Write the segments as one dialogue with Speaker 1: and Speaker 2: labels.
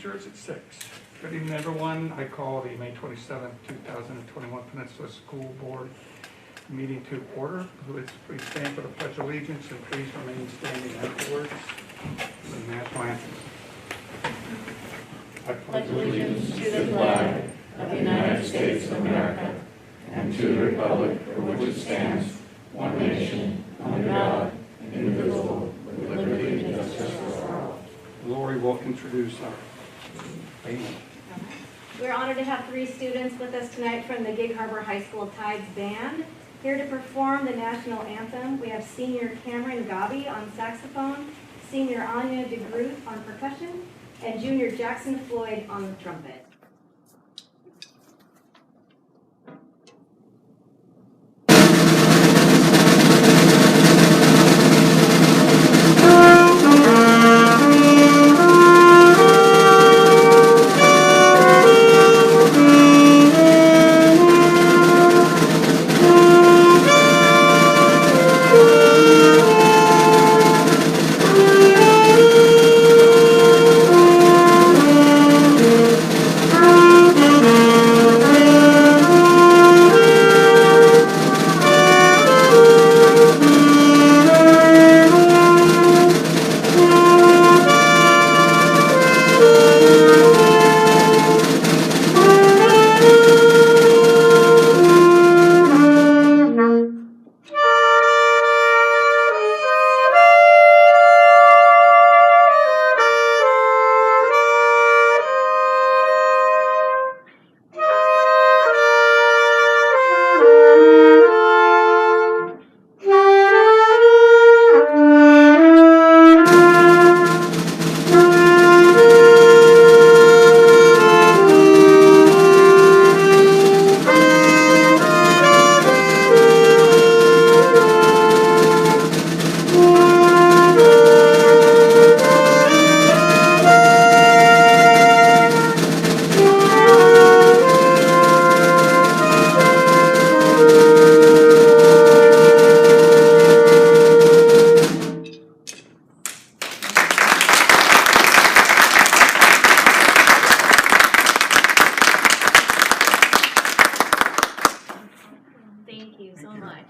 Speaker 1: Church at 6. Good evening, everyone. I call the May 27th, 2021 Peninsula School Board meeting to order. Please stand for the Pledge of Allegiance and please remain standing afterwards for the national anthem. I
Speaker 2: pledge allegiance to the flag of the United States of America and to the republic for which it stands, one nation, under God, indivisible, with liberty and justice for all.
Speaker 1: Lori will introduce our band.
Speaker 3: We're honored to have 3 students with us tonight from the Gig Harbor High School Tides Band. Here to perform the national anthem, we have senior Cameron Gabi on saxophone, senior Anya DeGroot on percussion, and junior Jackson Floyd on the trumpet.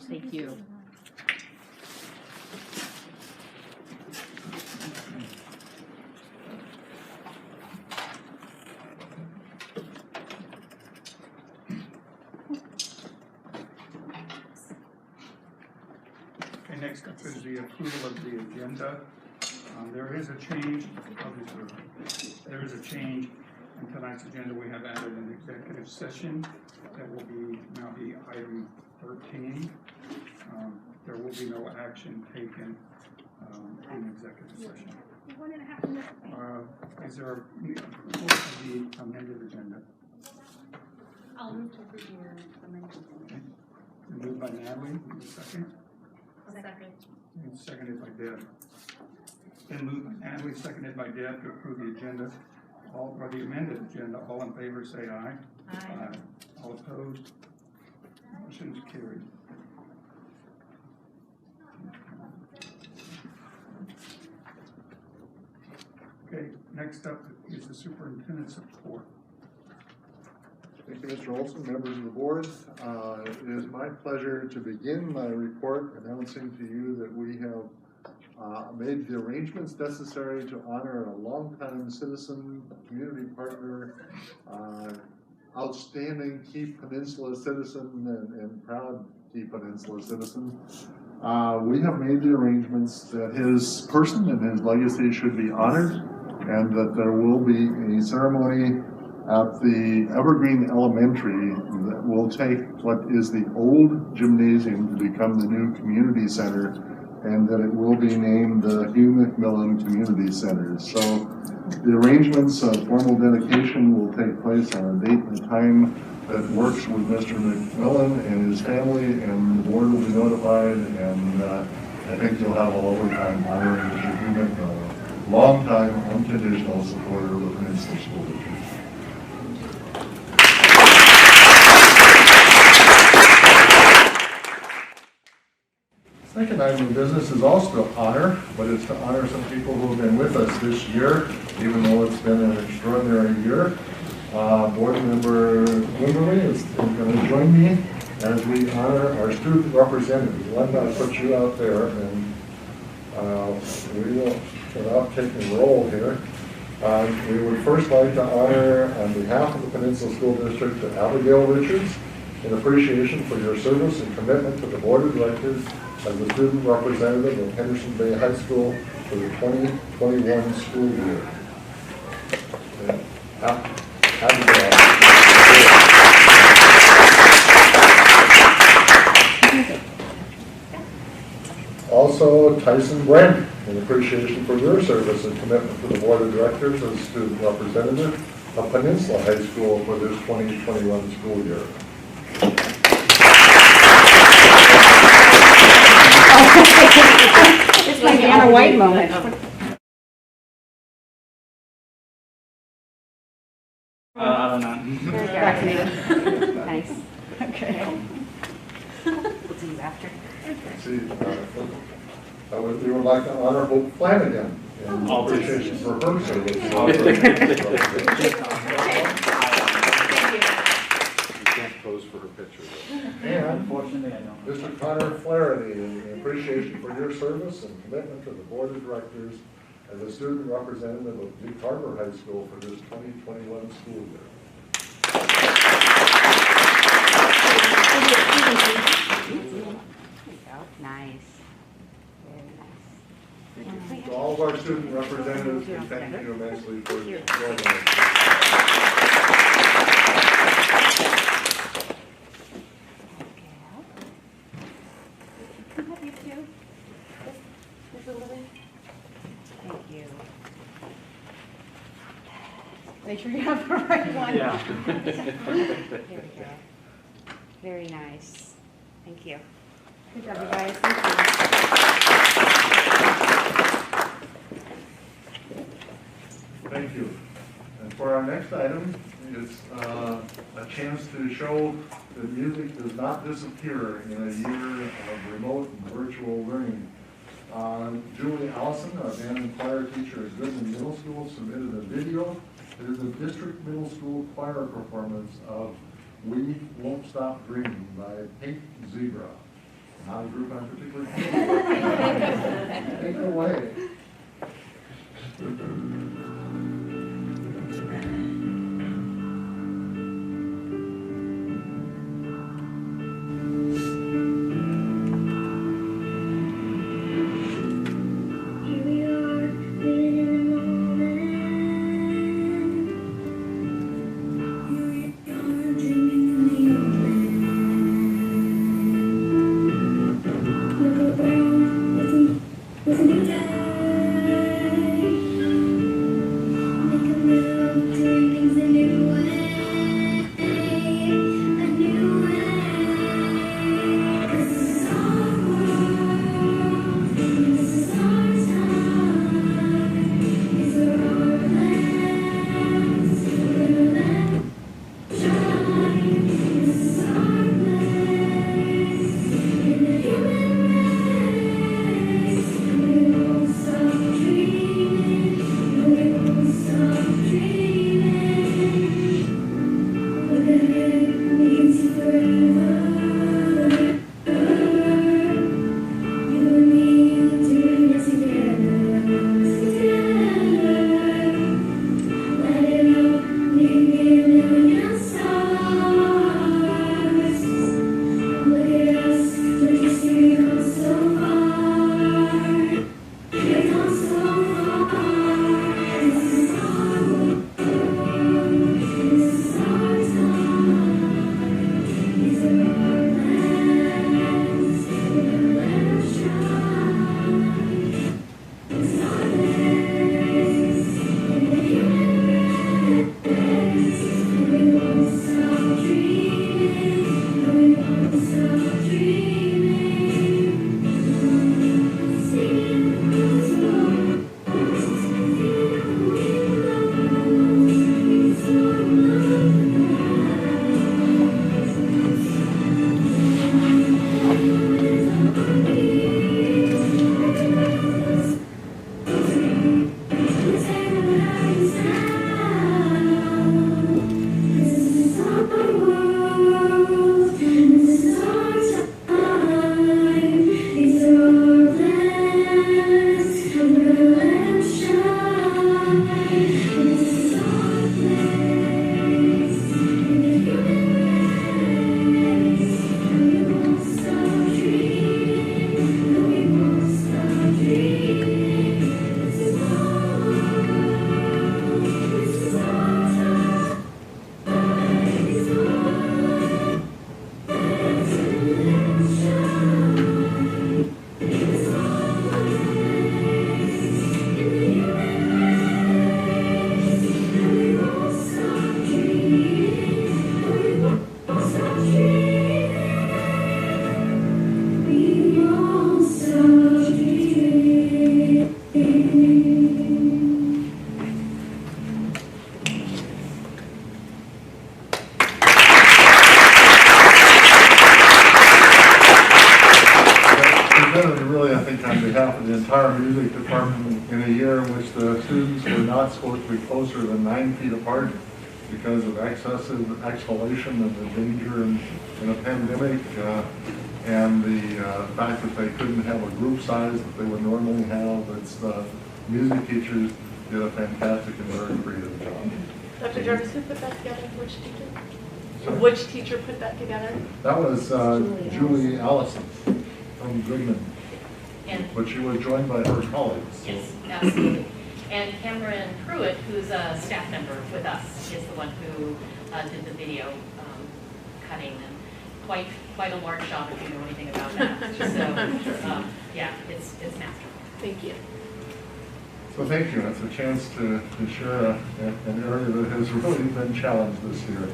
Speaker 2: Thank you.
Speaker 1: Okay, next up is the approval of the agenda. There is a change. There is a change in tonight's agenda. We have added an executive session that will now be item 13. There will be no action taken in executive session. Is there approval of the amended agenda?
Speaker 4: I'll move to approve your amendment.
Speaker 1: Okay. Moved by Natalie. Second.
Speaker 4: Second.
Speaker 1: And seconded by Deb. Then moved by Natalie, seconded by Deb to approve the agenda. Or the amended agenda. All in favor say aye.
Speaker 4: Aye.
Speaker 1: All opposed? Motion is carried. Okay, next up is the superintendent's report.
Speaker 5: Thank you, Mr. Olson, members of the board. It is my pleasure to begin my report announcing to you that we have made the arrangements necessary to honor a longtime citizen, community partner, outstanding Key Peninsula citizen, and proud Key Peninsula citizen. We have made the arrangements that his person and his legacy should be honored, and that there will be a ceremony at the Evergreen Elementary that will take what is the old gymnasium to become the new community center, and that it will be named the Hugh McMillan Community Center. So the arrangements of formal dedication will take place on a date and time that works with Mr. McMillan and his family, and the board will be notified, and I think you'll have a lovely time honoring Mr. Hugh McMillan, longtime unconditional supporter of the Peninsula School District. Second item of business is also to honor, but it's to honor some people who have been with us this year, even though it's been an extraordinary year. Board Member Wimberly is going to join me as we honor our student representatives. Linda, I put you out there, and we will, without taking roll here, we would first like to honor, on behalf of the Peninsula School District, Abigail Richards, in appreciation for your service and commitment to the Board of Directors as the student representative of Henderson Bay High School for the 2021 school year. Abigail. Also, Tyson Brand, in appreciation for your service and commitment to the Board of Directors as student representative of Peninsula High School for this 2021 school year.
Speaker 4: It's like Anna White moment.
Speaker 6: I don't know.
Speaker 4: Nice. Okay. We'll see you after.
Speaker 5: See, we would like to honor Hope Flanagan in appreciation for her service.
Speaker 6: You can't pose for her picture.
Speaker 5: And
Speaker 6: Unfortunately, I don't.
Speaker 5: Mr. Connor Flaherty, in appreciation for your service and commitment to the Board of Directors as a student representative of Duke Harbor High School for this 2021 school year.
Speaker 4: Nice. Very nice.
Speaker 5: To all of our student representatives, we thank you immensely for your work.
Speaker 3: Love you too. Mr. Lily.
Speaker 4: Thank you. Make sure you have the right one.
Speaker 6: Yeah.
Speaker 4: There we go. Very nice. Thank you.
Speaker 3: Good job, you guys. Thank
Speaker 5: Thank you. And for our next item, it's a chance to show that music does not disappear in a year of remote and virtual learning. Julie Allison, a band and choir teacher at Goodman Middle School, submitted a video. It is a district middle school choir performance of We Won't Stop Dreaming by Pink Zebra. Not a group I'm particularly familiar with. Take it away.
Speaker 7: Here we are, living in the moment. Here we are, dreaming in the open. Look around, listen to the day.
Speaker 5: really, I think, on behalf of the entire music department, in a year in which the students were not supposed to be closer than 9 feet apart because of excessive exhalation and the danger in a pandemic, and the fact that they couldn't have a group size that they would normally have. It's the music teachers did a fantastic and very creative job.
Speaker 8: Dr. Jarvis, who put that together? Which teacher?
Speaker 5: Sorry?
Speaker 8: Which teacher put that together?
Speaker 5: That was Julie Allison from Goodman,
Speaker 9: And,
Speaker 5: but she was joined by her colleagues. So.
Speaker 9: yes, absolutely. And Cameron Pruitt, who's a staff member with us, is the one who did the video cutting, and quite a large job if you know anything about that. So, yeah, it's masterful.
Speaker 8: Thank you.
Speaker 5: So thank you. It's a chance to share an area that has really been challenged this year.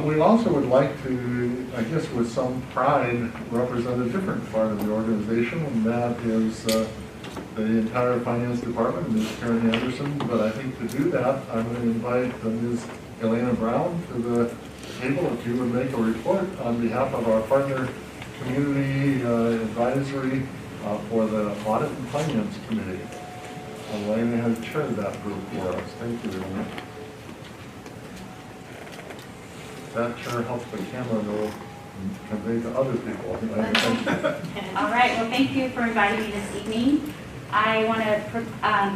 Speaker 5: We also would like to, I guess with some pride, represent a different part of the organization, and that is the entire finance department, Ms. Karen Anderson. But I think to do that, I'm going to invite Ms. Elena Brown to the table, if you would make a report on behalf of our partner community advisory for the Audit and Finance Committee. Elena has chaired that group for us. Thank you, Elena. That sure helps the camera go convey to other people.
Speaker 10: All right, well, thank you for inviting me this evening. I want to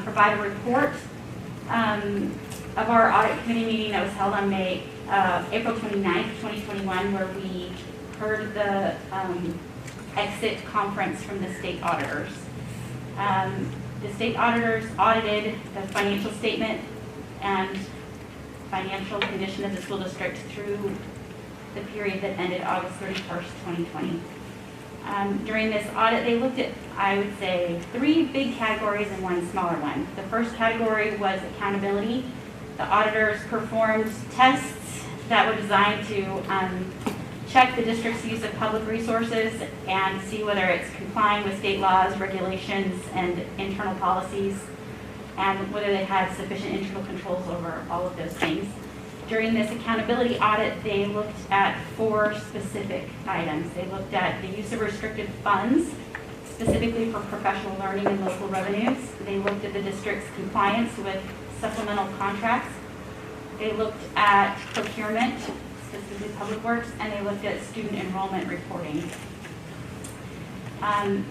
Speaker 10: provide a report of our audit committee meeting that was held on April 29th, 2021, where we heard the exit conference from the state auditors. The state auditors audited the financial statement and financial condition of the school district through the period that ended August 31st, 2020. During this audit, they looked at, I would say, 3 big categories and 1 smaller one. The first category was accountability. The auditors performed tests that were designed to check the district's use of public resources and see whether it's complying with state laws, regulations, and internal policies, and whether they had sufficient internal controls over all of those things. During this accountability audit, they looked at 4 specific items. They looked at the use of restricted funds, specifically for professional learning and local revenues. They looked at the district's compliance with supplemental contracts. They looked at procurement, specifically public works, and they looked at student enrollment reporting.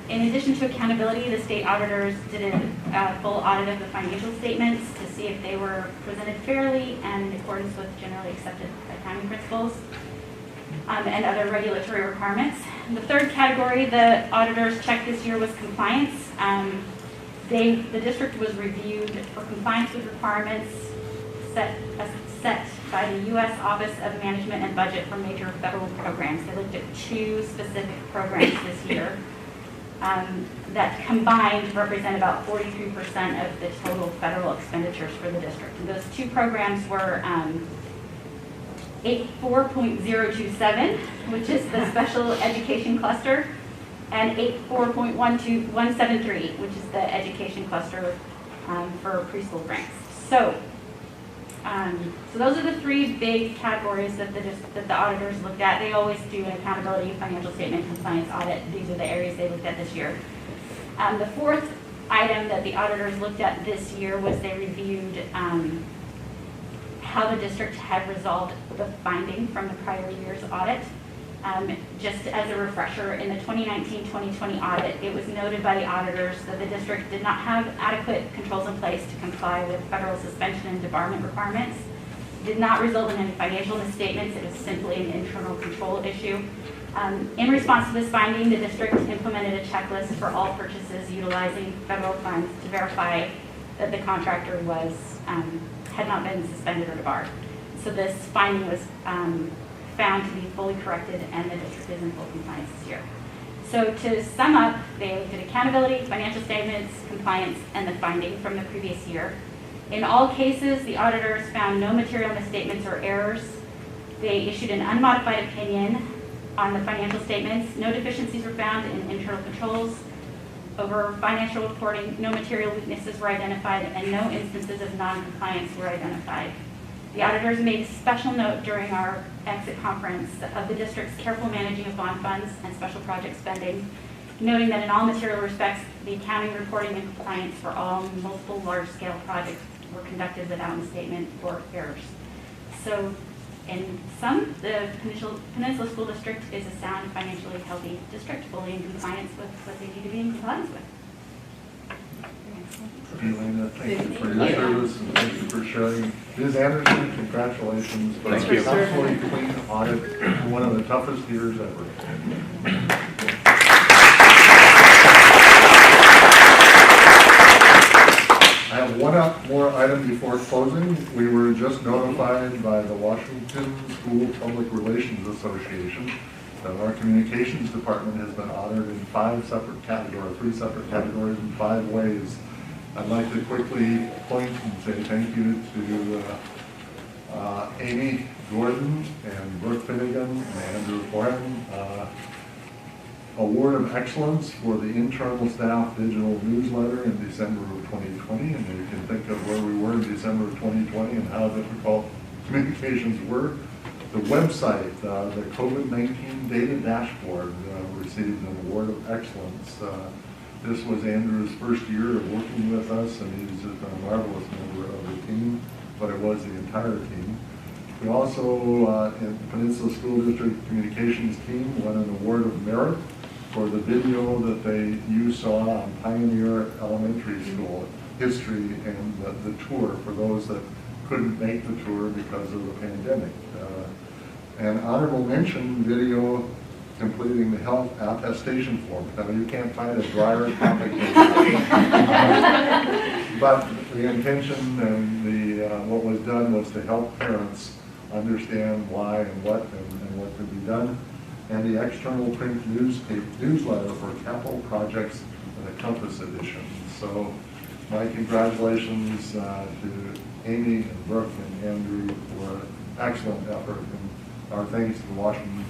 Speaker 10: In addition to accountability, the state auditors did a full audit of the financial statements to see if they were presented fairly and in accordance with generally accepted accounting principles and other regulatory requirements. The third category the auditors checked this year was compliance. The district was reviewed for compliance with requirements set by the U.S. Office of Management and Budget for major federal programs. They looked at 2 specific programs this year that combined represent about 43% of the total federal expenditures for the district. And those 2 programs were 84.027, which is the special education cluster, and 84.173, which is the education cluster for preschool grants. So those are the 3 big categories that the auditors looked at. They always do an accountability, financial statement, compliance audit. These are the areas they looked at this year. The 4th item that the auditors looked at this year was they reviewed how the district had resolved the finding from the prior year's audit. Just as a refresher, in the 2019-2020 audit, it was noted by the auditors that the district did not have adequate controls in place to comply with federal suspension and debarment requirements. It did not result in any financial misstatements. It was simply an internal control issue. In response to this finding, the district implemented a checklist for all purchases utilizing federal funds to verify that the contractor had not been suspended or debarred. So this finding was found to be fully corrected, and the district is in full compliance this year. So to sum up, they looked at accountability, financial statements, compliance, and the finding from the previous year. In all cases, the auditors found no material misstatements or errors. They issued an unmodified opinion on the financial statements. No deficiencies were found in internal controls. Over financial reporting, no material weaknesses were identified, and no instances of non-compliance were identified. The auditors made a special note during our exit conference of the district's careful managing of bond funds and special project spending, noting that in all material respects, the accounting, reporting, and compliance for all multiple large-scale projects were conducted without misstatement or errors. So, in sum, the Peninsula School District is a sound, financially healthy district, fully in compliance with what they need to be in compliance with.
Speaker 5: Elena, thank you for your service and thank you for sharing. Ms. Anderson, congratulations. for
Speaker 6: Thank you.
Speaker 5: a absolutely clean audit, one of the toughest years ever. I have one more item before closing. We were just notified by the Washington School Public Relations Association that our communications department has been honored in 5 separate categories, 3 separate categories in 5 ways. I'd like to quickly point and say thank you to Amy Gordon and Brooke Finnegan and Andrew Foran. Award of Excellence for the internal staff digital newsletter in December of 2020. And you can think of where we were in December of 2020 and how difficult communications were. The website, the COVID-19 data dashboard, received an Award of Excellence. This was Andrew's first year of working with us, and he's just been a marvelous member of the team, but it was the entire team. We also, in the Peninsula School District Communications team, won an Award of Merit for the video that you saw on Pioneer Elementary School, history and the tour for those that couldn't make the tour because of the pandemic. And honorable mention video completing the health attestation form. Now, you can't find a drier topic but the intention and what was done was to help parents understand why and what could be done. And the external print newsletter for capital projects and the Compass edition. So my congratulations to Amy and Brooke and Andrew for excellent effort, and our thanks to the Washington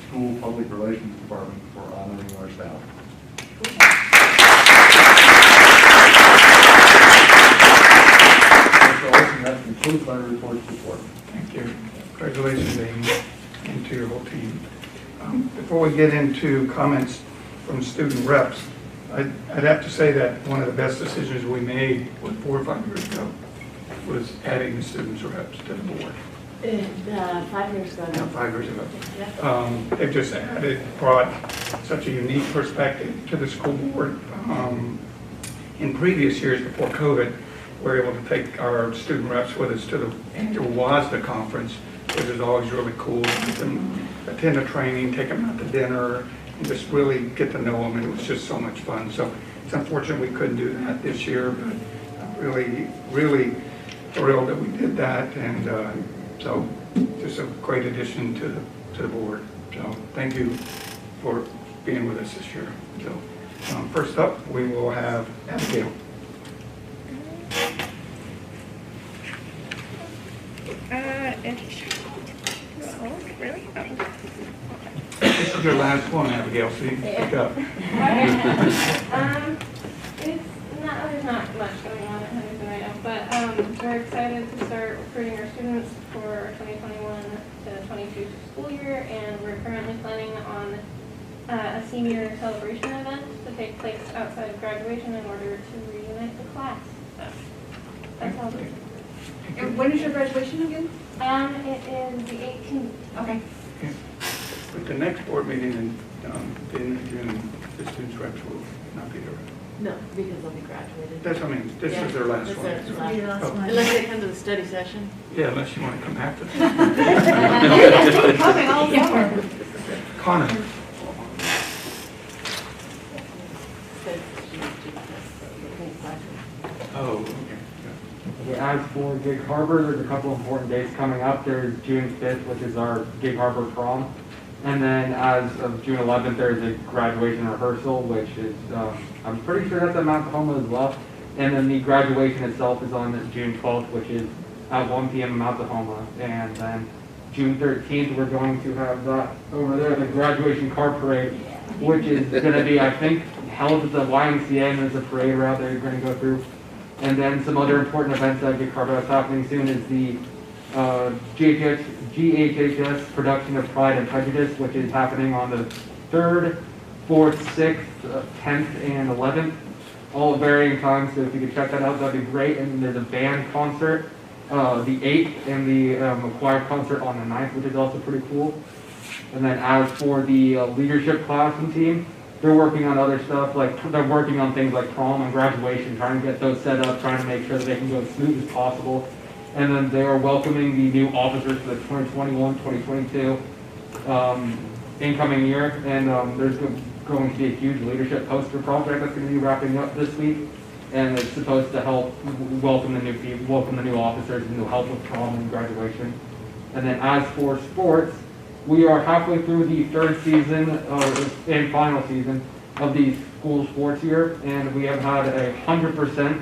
Speaker 5: School Public Relations Department for honoring our staff. Mr. Olson, that concludes my report report.
Speaker 1: Thank you. Congratulations, Amy, and to your whole team. Before we get into comments from student reps, I'd have to say that one of the best decisions we made 4 or 5 years ago was adding the students reps to the board.
Speaker 8: 5 years ago.
Speaker 1: No, 5 years ago. They've just added, brought such a unique perspective to the school board. In previous years before COVID, we were able to take our student reps with us to the annual WASDA conference, which is always really cool. Get them attend a training, take them out to dinner, and just really get to know them. And it was just so much fun. So it's unfortunate we couldn't do that this year, but I'm really, really thrilled that we did that. And so just a great addition to the board. So thank you for being with us this year. So first up, we will have Abigail.
Speaker 8: Really?
Speaker 1: This is your last one, Abigail, so you can pick up.
Speaker 8: There's not much going on at Henderson right now, but we're excited to start recruiting our students for our 2021 to 22 school year, and we're currently planning on a senior celebration event to take place outside of graduation in order to reunite the class. So that's all.
Speaker 4: And when is your graduation again?
Speaker 8: It is the 18th.
Speaker 4: Okay.
Speaker 1: But the next board meeting in June, the students reps will not be there.
Speaker 11: No, because they'll be graduated.
Speaker 1: That's what I mean. This is their last one.
Speaker 11: That's
Speaker 1: So-
Speaker 11: their last
Speaker 1: oh,
Speaker 11: one. Unless they come to the study session.
Speaker 1: Yeah, unless you want to come after.
Speaker 4: Coming all summer.
Speaker 1: Connor. Oh, okay.
Speaker 12: Okay, as for Gig Harbor, there's a couple important dates coming up. There's June 5th, which is our Gig Harbor prom. And then as of June 11th, there's a graduation rehearsal, which is, I'm pretty sure that's at Mount Tahoma as well. And then the graduation itself is on June 12th, which is at 1 p.m. in Mount Tahoma. And then June 13th, we're going to have that over there, the graduation car parade, which is going to be, I think, held at the YMCA, and there's a parade route there you're going to go through. And then some other important events at Gig Harbor that's happening soon is the GHHS production of Pride and Prejudice, which is happening on the 3rd, 4th, 6th, 10th, and 11th, all at varying times. So if you could check that out, that'd be great. And there's a band concert, the 8th, and the choir concert on the 9th, which is also pretty cool. And then as for the leadership class and team, they're working on other stuff, like they're working on things like prom and graduation, trying to get those set up, trying to make sure that they can go as smooth as possible. And then they are welcoming the new officers for the 2021-2022 incoming year. And there's going to be a huge leadership poster project that's going to be wrapping up this week. And it's supposed to help welcome the new people, welcome the new officers, and to help with prom and graduation. And then as for sports, we are halfway through the 3rd season and final season of the school sports year, and we have had 100%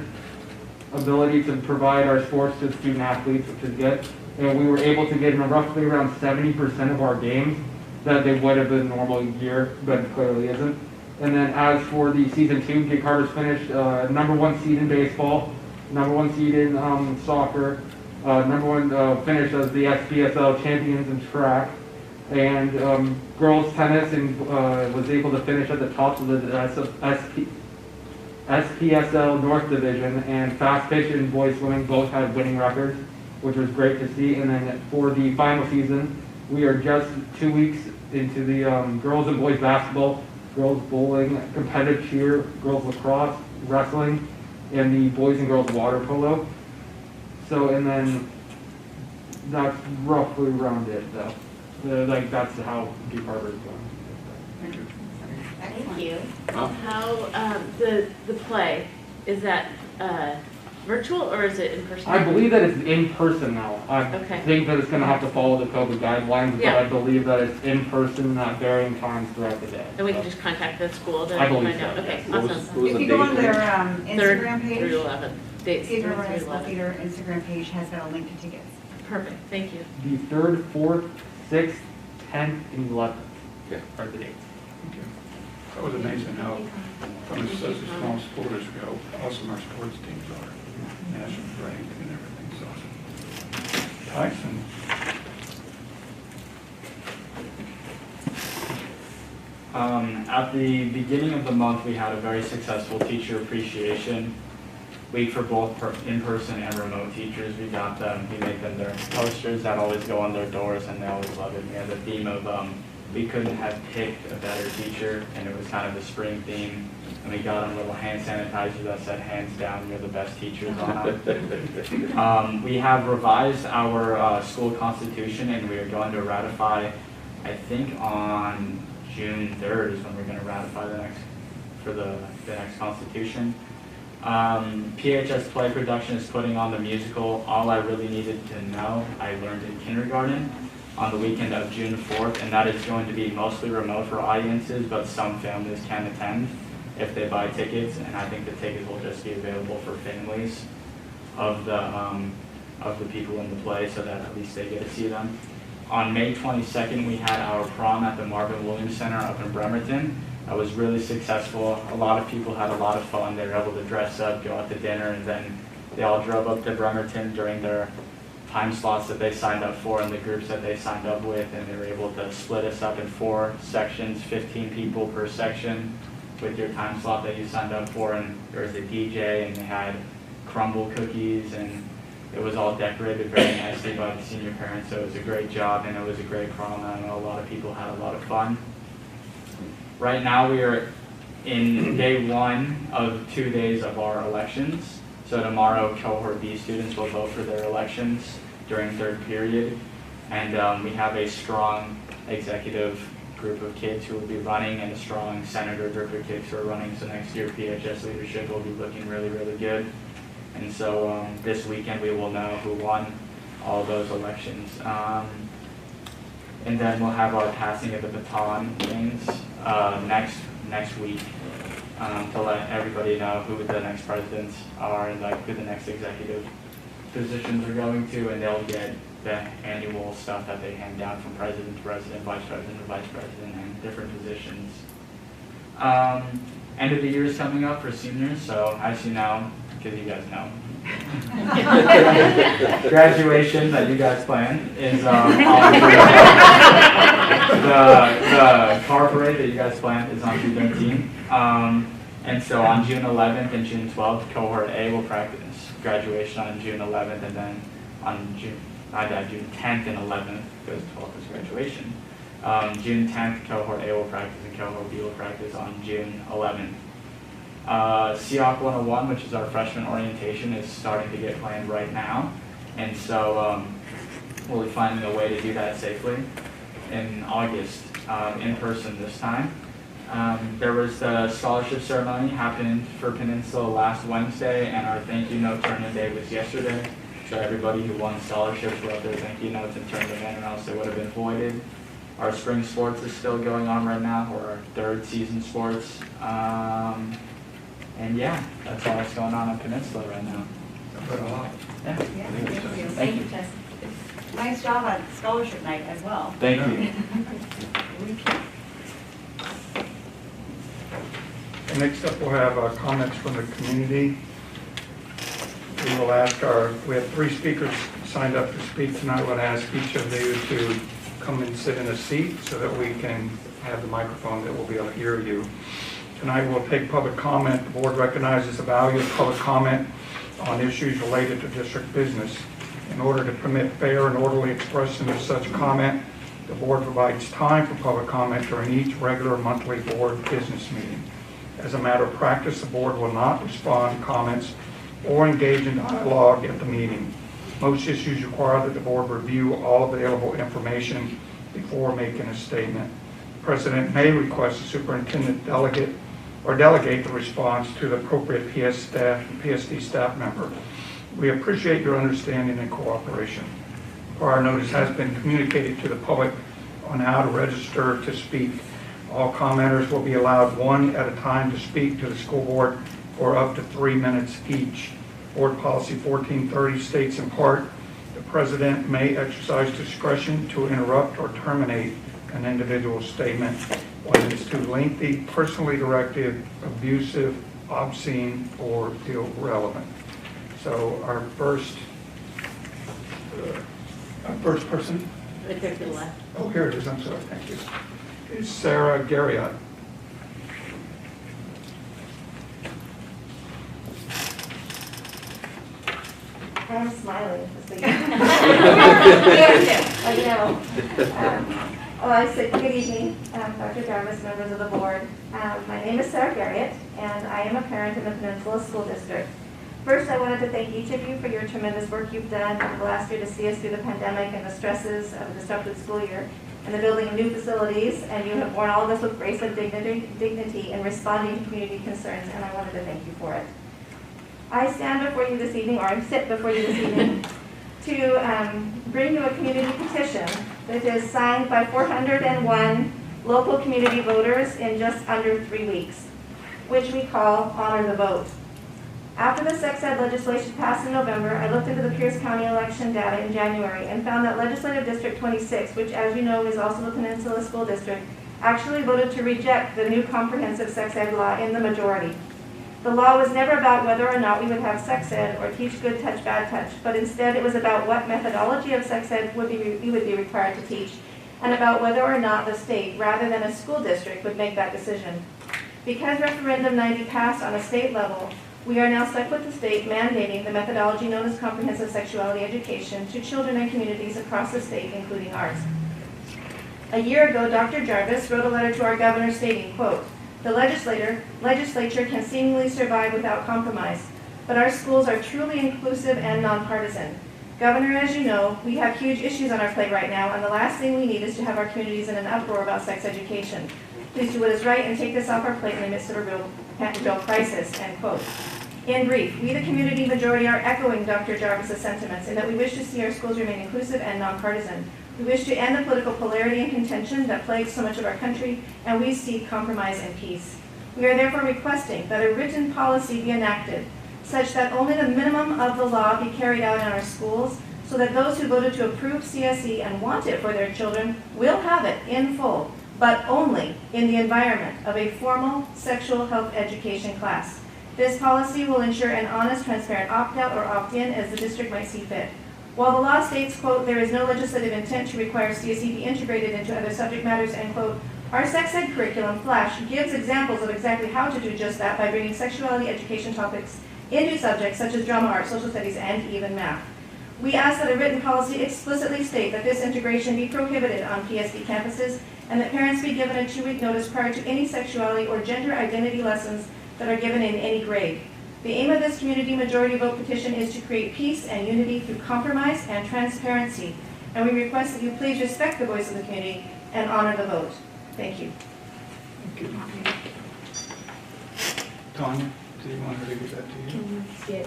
Speaker 12: ability to provide our sports to student athletes, which is good. And we were able to get in roughly around 70% of our games that they would have been a normal year, but clearly isn't. And then as for the season 2, Gig Harbor's finished #1 seed in baseball, #1 seed in soccer, #1 finished as the SPSL champions in track. And girls tennis and was able to finish at the top of the SPSL North Division, and fast pitch and boys swimming both had winning records, which was great to see. And then for the final season, we are just 2 weeks into the girls and boys basketball, girls bowling, competitive cheer, girls lacrosse, wrestling, and the boys and girls water polo. So, and then that's roughly around it though. Like that's how Gig Harbor is going.
Speaker 11: Thank you. How, the play, is that virtual or is it in person?
Speaker 12: I believe that it's in person now. I
Speaker 11: Okay.
Speaker 12: think that it's going to have to follow the COVID guidelines, but
Speaker 11: Yeah.
Speaker 12: I believe that it's in person at varying times throughout the day.
Speaker 11: And we can just contact the school to
Speaker 12: I believe
Speaker 11: find out.
Speaker 12: so,
Speaker 11: Okay,
Speaker 12: yes.
Speaker 6: What was-
Speaker 11: awesome.
Speaker 6: what was
Speaker 4: If
Speaker 6: the
Speaker 4: you go
Speaker 6: date
Speaker 4: on their
Speaker 6: range?
Speaker 4: Instagram
Speaker 11: 3rd through
Speaker 4: page,
Speaker 11: 11th. Dates
Speaker 4: Gig
Speaker 11: 3rd
Speaker 4: Harbor High
Speaker 11: through
Speaker 4: School
Speaker 11: 11th.
Speaker 4: Theater Instagram page has got a link to tickets.
Speaker 11: Perfect, thank you.
Speaker 12: The 3rd, 4th, 6th, 10th, and 11th
Speaker 6: Okay.
Speaker 12: are the dates.
Speaker 1: That was amazing how, from such a small sport as we go, awesome our sports teams are, national ranked and everything's awesome. Tyson.
Speaker 13: At the beginning of the month, we had a very successful teacher appreciation week for both in-person and remote teachers. We got them, we made them their posters that always go on their doors, and they always love it. We had the theme of we couldn't have picked a better teacher, and it was kind of the spring theme. And we got them little hand sanitizer that said, "Hands down, you're the best teachers" on it. We have revised our school constitution, and we are going to ratify, I think on June 3rd is when we're going to ratify the next constitution. PHS Play Production is putting on the musical All I Really Needed to Know I Learned in Kindergarten on the weekend of June 4th, and that is going to be mostly remote for audiences, but some families can attend if they buy tickets, and I think the tickets will just be available for families of the people in the play, so that at least they get to see them. On May 22nd, we had our prom at the Marvin Williams Center up in Bremerton. That was really successful. A lot of people had a lot of fun. They were able to dress up, go out to dinner, and then they all drove up to Bremerton during their time slots that they signed up for and the groups that they signed up with, and they were able to split us up in 4 sections, 15 people per section with your time slot that you signed up for, and there was a DJ, and they had crumble cookies, and it was all decorated very nicely by the senior parents, so it was a great job, and it was a great prom. I know a lot of people had a lot of fun. Right now we are in day 1 of 2 days of our elections. So tomorrow cohort B students will vote for their elections during 3rd period. And we have a strong executive group of kids who will be running and a strong senator group of kids who are running. So next year PHS leadership will be looking really, really good. And so this weekend we will know who won all those elections. And then we'll have our passing of the baton things next week to let everybody know who the next presidents are and like who the next executive positions are going to, and they'll get the annual stuff that they hand down from president to president, vice president to vice president, and different positions. End of the year is coming up for seniors, so as you know, because you guys know, Graduation that you guys planned is on the car parade that you guys planned is on June 13th. And so on June 11th and June 12th, cohort A will practice graduation on June 11th, and then on June 10th and 11th, because 12th is graduation. June 10th, cohort A will practice, and cohort B will practice on June 11th. COC 101, which is our freshman orientation, is starting to get planned right now. And so we'll be finding a way to do that safely in August, in person this time. There was the scholarship ceremony happened for Peninsula last Wednesday, and our thank you note turn-in day was yesterday. So everybody who won scholarships wrote their thank you notes and turned them in, or else they would have been voided. Our spring sports is still going on right now. We're our third season sports. And yeah, that's all that's going on Peninsula right now. Yeah.
Speaker 10: Thank you, Jess. Nice job on scholarship night as well.
Speaker 13: Thank you.
Speaker 1: And next up, we'll have comments from the community. We will ask we have 3 speakers signed up to speak tonight. We'll ask each of you to come and sit in a seat so that we can have the microphone that will be able to hear you. Tonight we'll take public comment. The board recognizes the value of public comment on issues related to district business. In order to permit fair and orderly expression of such comment, the board provides time for public comment during each regular monthly board business meeting. As a matter of practice, the board will not respond to comments or engage in dialogue at the meeting. Most issues require that the board review all available information before making a statement. The president may request the superintendent delegate the response to the appropriate PSD staff member. We appreciate your understanding and cooperation. Prior notice has been communicated to the public on how to register to speak. All commenters will be allowed 1 at a time to speak to the school board for up to 3 minutes each. Board Policy 1430 states in part, the president may exercise discretion to interrupt or terminate an individual's statement when it is too lengthy, personally directed, abusive, obscene, or irrelevant. So our first person.
Speaker 11: Right there to the left.
Speaker 1: Oh, here it is. I'm sorry. Thank you. Is Sarah Garriott.
Speaker 14: I'm smiling. So you I said good evening, Dr. Jarvis, members of the board. My name is Sarah Garriott, and I am a parent in the Peninsula School District. First, I wanted to thank each of you for your tremendous work you've done over the last year to see us through the pandemic and the stresses of a disrupted school year and the building of new facilities, and you have borne all of this with grace and dignity in responding to community concerns, and I wanted to thank you for it. I stand before you this evening, or I sit before you this evening, to bring you a community petition that is signed by 401 local community voters in just under 3 weeks, which we call Honor the Vote. After the sex ed legislation passed in November, I looked into the Pierce County election data in January and found that Legislative District 26, which as you know is also the Peninsula School District, actually voted to reject the new comprehensive sex ed law in the majority. The law was never about whether or not we would have sex ed or teach good touch, bad touch, but instead it was about what methodology of sex ed we would be required to teach, and about whether or not the state, rather than a school district, would make that decision. Because Referendum 90 passed on a state level, we are now stuck with the state mandating the methodology known as comprehensive sexuality education to children and communities across the state, including ours. A year ago, Dr. Jarvis wrote a letter to our governor stating, quote, "The legislature can seemingly survive without compromise, but our schools are truly inclusive and nonpartisan. Governor, as you know, we have huge issues on our plate right now, and the last thing we need is to have our communities in an uproar about sex education. Please do what is right and take this off our plate in the midst of a real crisis," end quote. In brief, we the community majority are echoing Dr. Jarvis' sentiments in that we wish to see our schools remain inclusive and nonpartisan. We wish to end the political polarity and contention that plagues so much of our country, and we seek compromise and peace. We are therefore requesting that a written policy be enacted such that only the minimum of the law be carried out in our schools, so that those who voted to approve CSE and want it for their children will have it in full, but only in the environment of a formal sexual health education class. This policy will ensure an honest, transparent opt-out or opt-in as the district might see fit. While the law states, quote, there is no legislative intent to require CSE be integrated into other subject matters, end quote, our sex ed curriculum, Flash, gives examples of exactly how to do just that by bringing sexuality education topics into subjects such as drama, art, social studies, and even math. We ask that a written policy explicitly state that this integration be prohibited on PSD campuses and that parents be given a 2-week notice prior to any sexuality or gender identity lessons that are given in any grade. The aim of this community majority vote petition is to create peace and unity through compromise and transparency, and we request that you please respect the voice of the community and honor the vote. Thank you.
Speaker 1: Thank you. Tanya, do you want her to give that to you?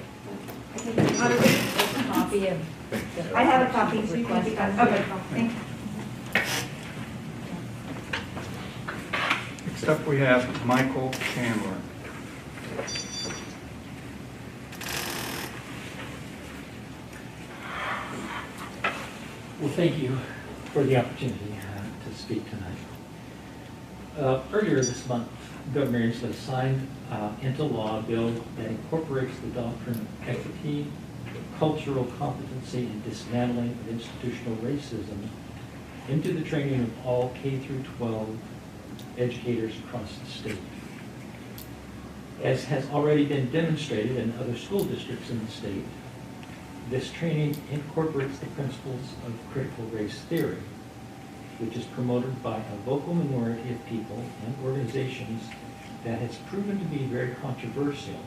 Speaker 3: Copy of.
Speaker 14: I have a copy. So you can request. Okay, thank you.
Speaker 1: Next up, we have Michael Chandler.
Speaker 15: Well, thank you for the opportunity to speak tonight. Earlier this month, Governor Inslee signed into law a bill that incorporates the doctrine of equity, cultural competency, and dismantling of institutional racism into the training of all K through 12 educators across the state. As has already been demonstrated in other school districts in the state, this training incorporates the principles of critical race theory, which is promoted by a vocal minority of people and organizations that has proven to be very controversial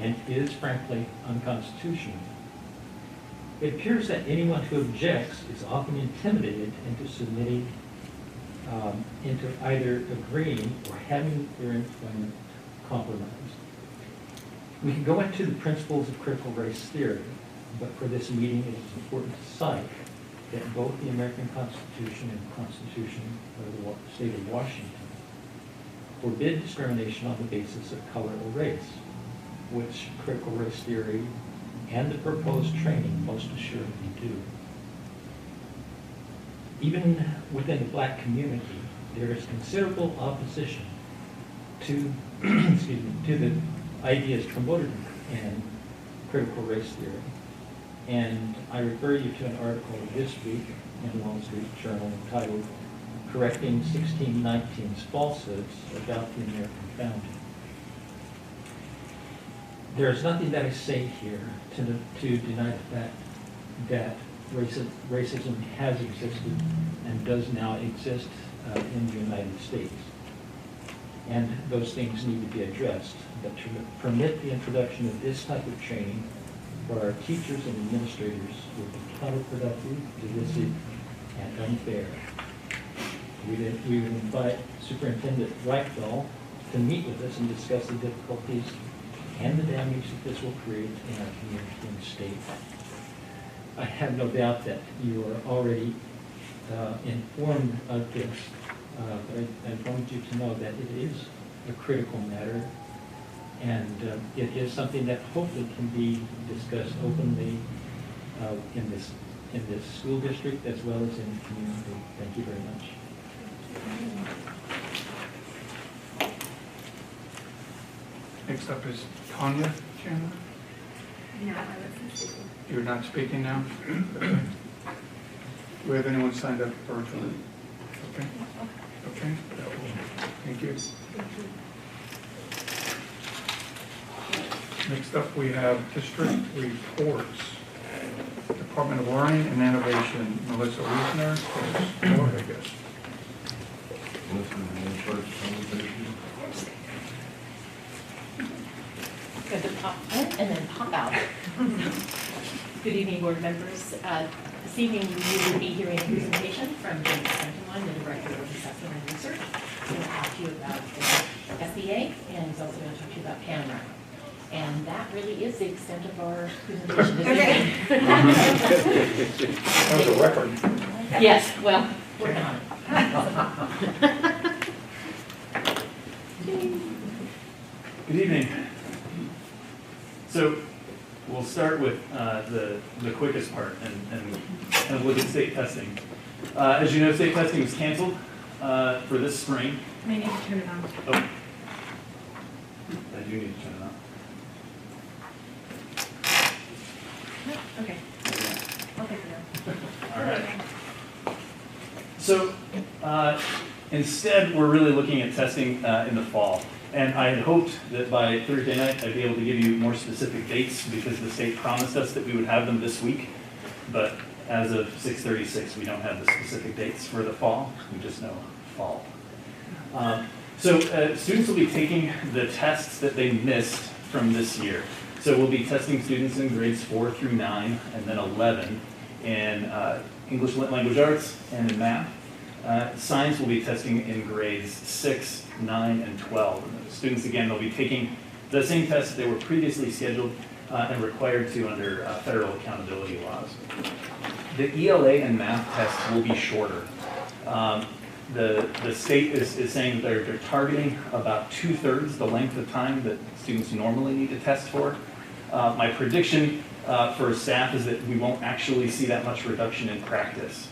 Speaker 15: and is, frankly, unconstitutional. It appears that anyone who objects is often intimidated into submitting, into either agreeing or having their employment compromised. We can go into the principles of critical race theory, but for this meeting it is important to cite that both the American Constitution and the Constitution of the state of Washington forbid discrimination on the basis of color or race, which critical race theory and the proposed training most assuredly do. Even within the black community, there is considerable opposition to, to the ideas promoted in critical race theory. And I refer you to an article this week in the Wall Street Journal entitled Correcting 1619's Falsehoods About the American Founding. There is nothing that I say here to deny the fact that racism has existed and does now exist in the United States. And those things need to be addressed. But to permit the introduction of this type of training for our teachers and administrators would be counterproductive, divisive, and unfair. We would invite Superintendent Reichdahl to meet with us and discuss the difficulties and the damage that this will create in our community and state. I have no doubt that you are already informed of this, but I want you to know that it is a critical matter, and it is something that hopefully can be discussed openly in this school district as well as in the community. Thank you very much.
Speaker 1: Next up is Tanya Chandler.
Speaker 4: No, I wasn't speaking.
Speaker 1: You're not speaking now? Okay. Do we have anyone signed up virtually? Okay. Okay. Thank you. Next up, we have district reports. Department of Learning and Innovation, Melissa Wiesner, Lord, I guess.
Speaker 9: Good to pop in and then pop out. Good evening, board members. This evening we will be hearing a presentation from James Fenton, the Director of Assessment and Research. He's going to talk to you about the SBA, and he's also going to talk to you about PAMRA. And that really is the extent of our presentation this evening.
Speaker 1: That was a record.
Speaker 9: Yes, well, working on it.
Speaker 16: Good evening. So we'll start with the quickest part and kind of look at state testing. As you know, state testing was canceled for this spring.
Speaker 4: May need to turn it on.
Speaker 16: Oh. do need to turn it on.
Speaker 11: Okay. I'll take it
Speaker 16: All right. So instead, we're really looking at testing in the fall. And I had hoped that by Thursday night, I'd be able to give you more specific dates because the state promised us that we would have them this week. But as of 6:36, we don't have the specific dates for the fall. We just know fall. So students will be taking the tests that they missed from this year. So we'll be testing students in grades 4 through 9 and then 11 in English Language Arts and in math. Science will be testing in grades 6, 9, and 12. And the students, again, they'll be taking the same tests they were previously scheduled and required to under federal accountability laws. The ELA and math tests will be shorter. The state is saying that they're targeting about 2/3 the length of time that students normally need to test for. My prediction for staff is that we won't actually see that much reduction in practice.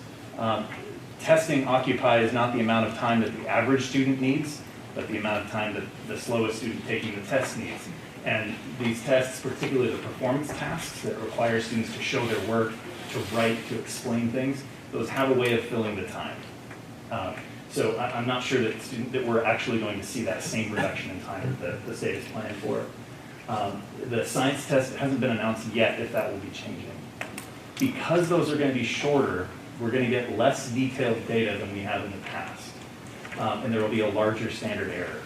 Speaker 16: Testing occupies not the amount of time that the average student needs, but the amount of time that the slowest student taking the test needs. And these tests, particularly the performance tasks that require students to show their work, to write, to explain things, those have a way of filling the time. So I'm not sure that we're actually going to see that same reduction in time that the state is planning for. The science test hasn't been announced yet if that will be changing. Because those are going to be shorter, we're going to get less detailed data than we have in the past. And there will be a larger standard error.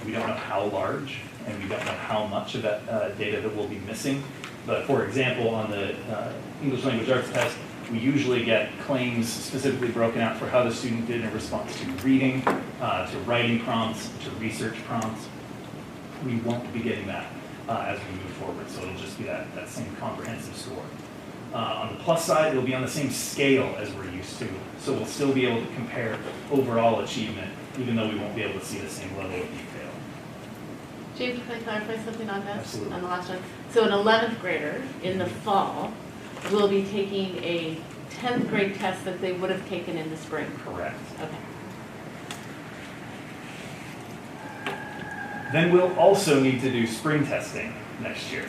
Speaker 16: We don't know how large, and we don't know how much of that data that we'll be missing. But for example, on the English Language Arts test, we usually get claims specifically broken out for how the student did in response to reading, to writing prompts, to research prompts. We won't be getting that as we move forward, so it'll just be that same comprehensive score. On the plus side, it'll be on the same scale as we're used to, so we'll still be able to compare overall achievement, even though we won't be able to see the same level of detail.
Speaker 11: James, can I clarify something on that?
Speaker 16: Absolutely.
Speaker 11: On the last one? So an 11th grader in the fall will be taking a 10th grade test that they would have taken in the spring?
Speaker 16: Correct.
Speaker 11: Okay.
Speaker 16: Then we'll also need to do spring testing next year.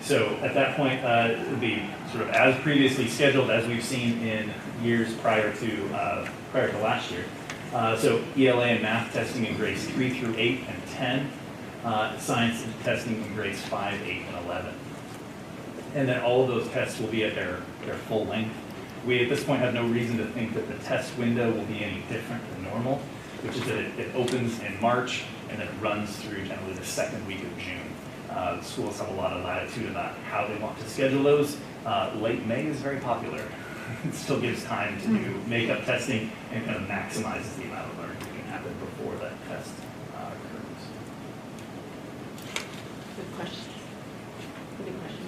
Speaker 16: So at that point, it'll be sort of as previously scheduled as we've seen in years prior to last year. So ELA and math testing in grades 3 through 8 and 10, science testing in grades 5, 8, and 11. And then all of those tests will be at their full length. We at this point have no reason to think that the test window will be any different than normal, which is that it opens in March and then it runs through generally the second week of June. The schools have a lot of latitude about how they want to schedule those. Late May is very popular. It still gives time to do makeup testing and kind of maximizes the amount of learning that can happen before that test occurs.
Speaker 11: Good question. Good question.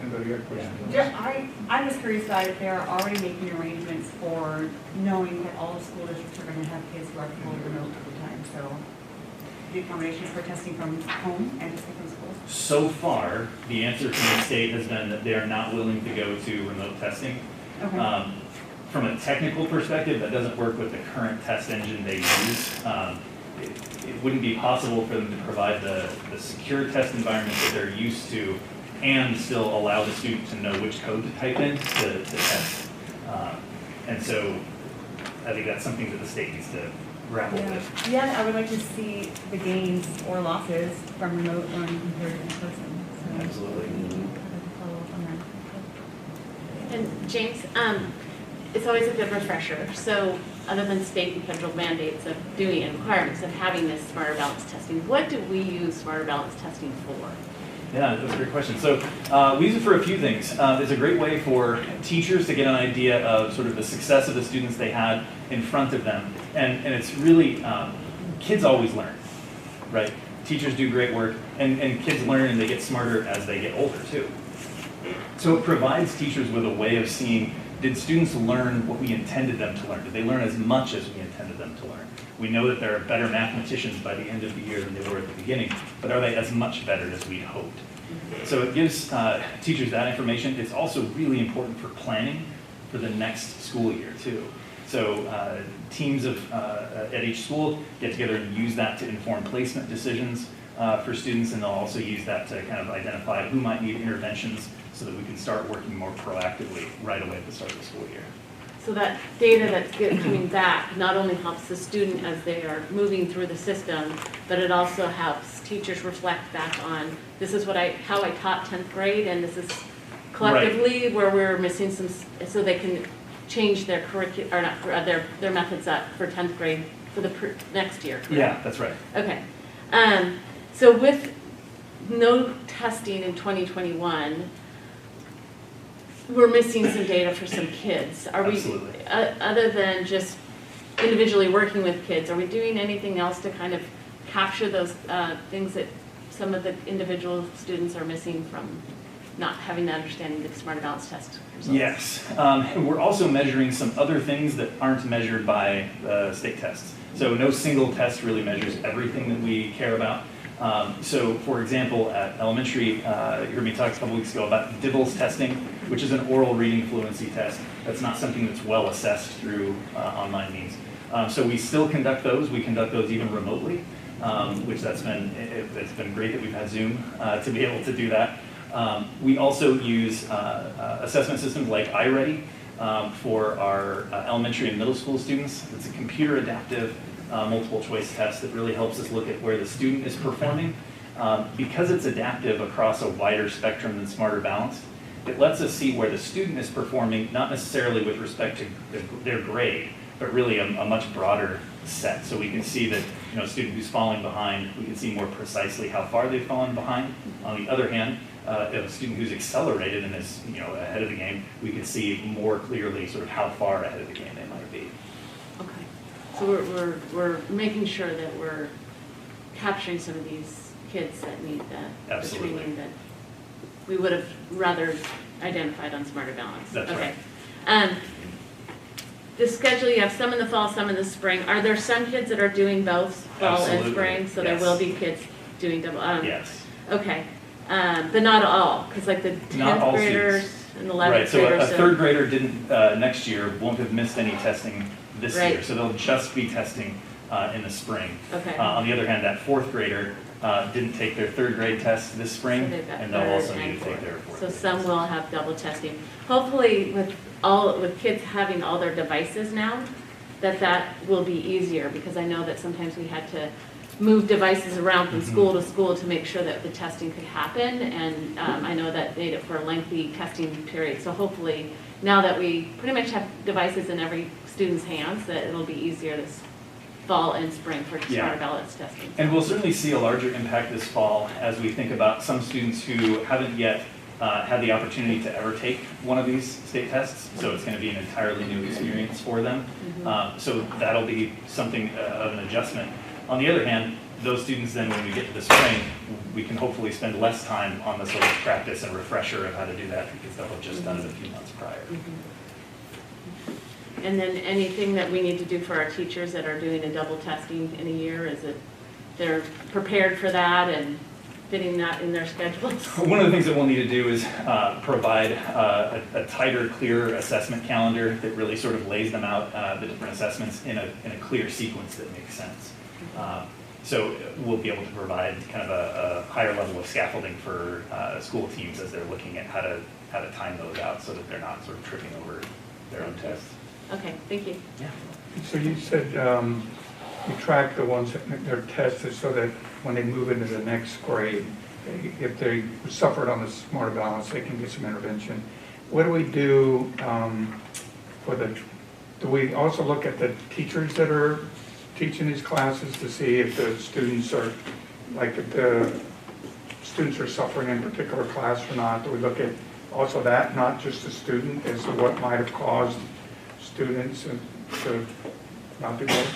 Speaker 1: Anybody got questions?
Speaker 4: Yeah, I was curious about if they're already making arrangements for knowing that all the school districts are going to have kids who are fully remote at the time, so the accommodation for testing from home and testing from schools?
Speaker 16: So far, the answer from the state has been that they are not willing to go to remote testing.
Speaker 4: Okay.
Speaker 16: From a technical perspective, that doesn't work with the current test engine they use. It wouldn't be possible for them to provide the secure test environment that they're used to and still allow the student to know which code to type in to test. And so I think that's something that the state needs to grapple with.
Speaker 4: Yeah, I would like to see the gains or losses from remote learning compared to in person. So
Speaker 16: Absolutely.
Speaker 4: follow up on that.
Speaker 11: And James, it's always a good refresher. So other than state and federal mandates of doing and requirements of having this smarter balance testing, what do we use smarter balance testing for?
Speaker 16: Yeah, that's a great question. So we use it for a few things. It's a great way for teachers to get an idea of sort of the success of the students they had in front of them. And it's really, kids always learn, right? Teachers do great work, and kids learn and they get smarter as they get older too. So it provides teachers with a way of seeing, did students learn what we intended them to learn? Did they learn as much as we intended them to learn? We know that they're better mathematicians by the end of the year than they were at the beginning, but are they as much better as we hoped? So it gives teachers that information. It's also really important for planning for the next school year too. So teams at each school get together and use that to inform placement decisions. for students, and they'll also use that to kind of identify who might need interventions so that we can start working more proactively right away at the start of the school year.
Speaker 11: So that data that's coming back not only helps the student as they are moving through the system, but it also helps teachers reflect back on, this is how I taught 10th grade, and this is collectively where we're missing some, so they can change their curriculum, or not, their methods up for 10th grade for the next year, correct?
Speaker 16: Yeah, that's right.
Speaker 11: Okay. So with no testing in 2021, we're missing some data for some kids. Are
Speaker 16: Absolutely.
Speaker 11: we, other than just individually working with kids, are we doing anything else to kind of capture those things that some of the individual students are missing from not having the understanding of the Smarter Balance test results?
Speaker 16: Yes. We're also measuring some other things that aren't measured by state tests. So no single test really measures everything that we care about. So for example, at elementary, you heard me talk a couple weeks ago about DIBELS testing, which is an oral reading fluency test. That's not something that's well assessed through online means. So we still conduct those. We conduct those even remotely, which it's been great that we've had Zoom to be able to do that. We also use assessment systems like iReady for our elementary and middle school students. It's a computer adaptive multiple choice test that really helps us look at where the student is performing. Because it's adaptive across a wider spectrum than Smarter Balanced, it lets us see where the student is performing, not necessarily with respect to their grade, but really a much broader set. So we can see that, a student who's falling behind, we can see more precisely how far they've fallen behind. On the other hand, if a student who's accelerated and is ahead of the game, we can see more clearly sort of how far ahead of the game they might be.
Speaker 11: Okay. So we're making sure that we're capturing some of these kids that need the training that we would have rather identified on Smarter Balance.
Speaker 16: That's
Speaker 11: okay.
Speaker 16: right.
Speaker 11: The schedule, you have some in the fall, some in the spring. Are there some kids that are doing both fall
Speaker 16: Absolutely.
Speaker 11: and spring? So
Speaker 16: Yes.
Speaker 11: there will be kids doing double.
Speaker 16: Yes.
Speaker 11: Okay. But not all, because like the 10th graders and the 11th
Speaker 16: right. So
Speaker 11: graders.
Speaker 16: a third grader didn't next year won't have missed any testing this
Speaker 11: Right.
Speaker 16: year, so they'll just be testing in the spring.
Speaker 11: Okay.
Speaker 16: On the other hand, that fourth grader didn't take their third grade test this spring,
Speaker 11: So they've got
Speaker 16: and they'll
Speaker 11: third
Speaker 16: also
Speaker 11: and
Speaker 16: need to take
Speaker 11: fourth.
Speaker 16: their fourth.
Speaker 11: So
Speaker 16: grade
Speaker 11: some
Speaker 16: test.
Speaker 11: will have double testing. Hopefully with kids having all their devices now, that will be easier, because I know that sometimes we had to move devices around from school to school to make sure that the testing could happen, and I know that made it for a lengthy testing period. So hopefully now that we pretty much have devices in every student's hands, that it'll be easier this fall and spring for Smarter Balance testing.
Speaker 16: And we'll certainly see a larger impact this fall as we think about some students who haven't yet had the opportunity to ever take one of these state tests, so it's going to be an entirely new experience for them. So that'll be something of an adjustment. On the other hand, those students then, when we get to the spring, we can hopefully spend less time on the sort of practice and refresher of how to do that, because they'll have just done it a few months prior.
Speaker 11: And then anything that we need to do for our teachers that are doing a double testing in a year, is it they're prepared for that and fitting that in their schedules?
Speaker 16: One of the things that we'll need to do is provide a tighter, clearer assessment calendar that really sort of lays them out, the different assessments in a clear sequence that makes sense. So we'll be able to provide kind of a higher level of scaffolding for school teams as they're looking at how to time those out so that they're not sort of tripping over their own tests.
Speaker 11: Okay, thank you.
Speaker 16: Yeah.
Speaker 1: So you said you track the ones that they're tested so that when they move into the next grade, if they suffered on the Smarter Balance, they can get some intervention. What do we do do we also look at the teachers that are teaching these classes to see if the students are, like if the students are suffering in a particular class or not? Do we look at also that, not just the student, as to what might have caused students to not do well?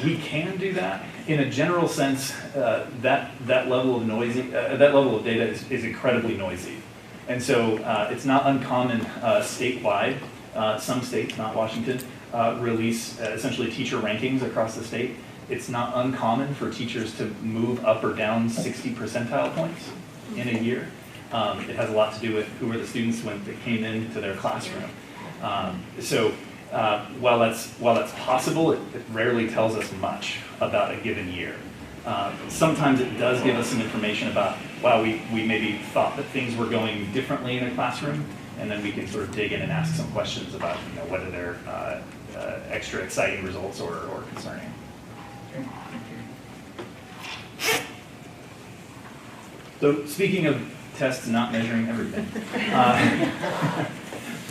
Speaker 16: We can do that. In a general sense, that level of data is incredibly noisy. And so it's not uncommon statewide, some states, not Washington, release essentially teacher rankings across the state. It's not uncommon for teachers to move up or down 60 percentile points in a year. It has a lot to do with who were the students when they came into their classroom. While that's possible, it rarely tells us much about a given year. Sometimes it does give us some information about, wow, we maybe thought that things were going differently in a classroom, and then we can sort of dig in and ask some questions about, whether they're extra exciting results or concerning. So speaking of tests not measuring everything,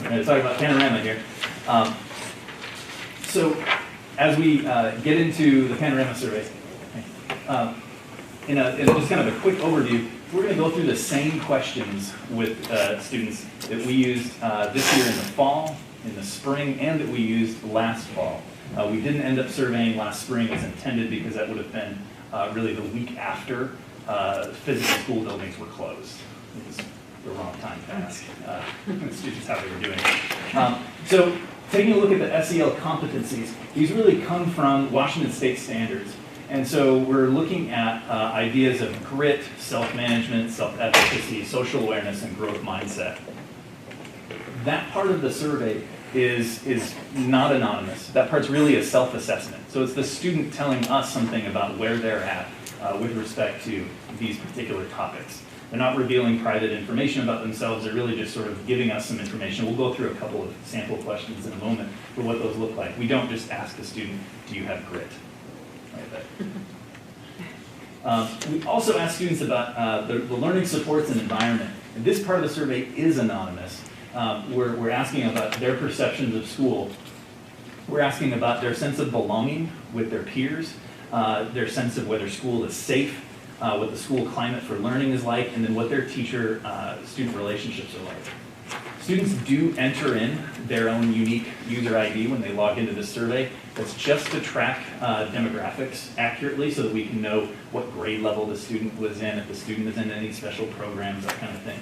Speaker 16: we're going to talk about Panorama here. So as we get into the Panorama survey, in just kind of a quick overview, we're going to go through the same questions with students that we used this year in the fall, in the spring, and that we used last fall. We didn't end up surveying last spring as intended because that would have been really the week after physical school buildings were closed. It was the wrong time to ask students how they were doing. So taking a look at the SEL competencies, these really come from Washington State standards. And so we're looking at ideas of grit, self-management, self-efficacy, social awareness, and growth mindset. That part of the survey is not anonymous. That part's really a self-assessment. So it's the student telling us something about where they're at with respect to these particular topics. They're not revealing private information about themselves. They're really just sort of giving us some information. We'll go through a couple of sample questions in a moment for what those look like. We don't just ask a student, do you have grit? We also ask students about the learning supports and environment. And this part of the survey is anonymous. We're asking about their perceptions of school. We're asking about their sense of belonging with their peers, their sense of whether school is safe, what the school climate for learning is like, and then what their teacher-student relationships are like. Students do enter in their own unique user ID when they log into this survey. That's just to track demographics accurately so that we can know what grade level the student was in, if the student is in any special programs, that kind of thing.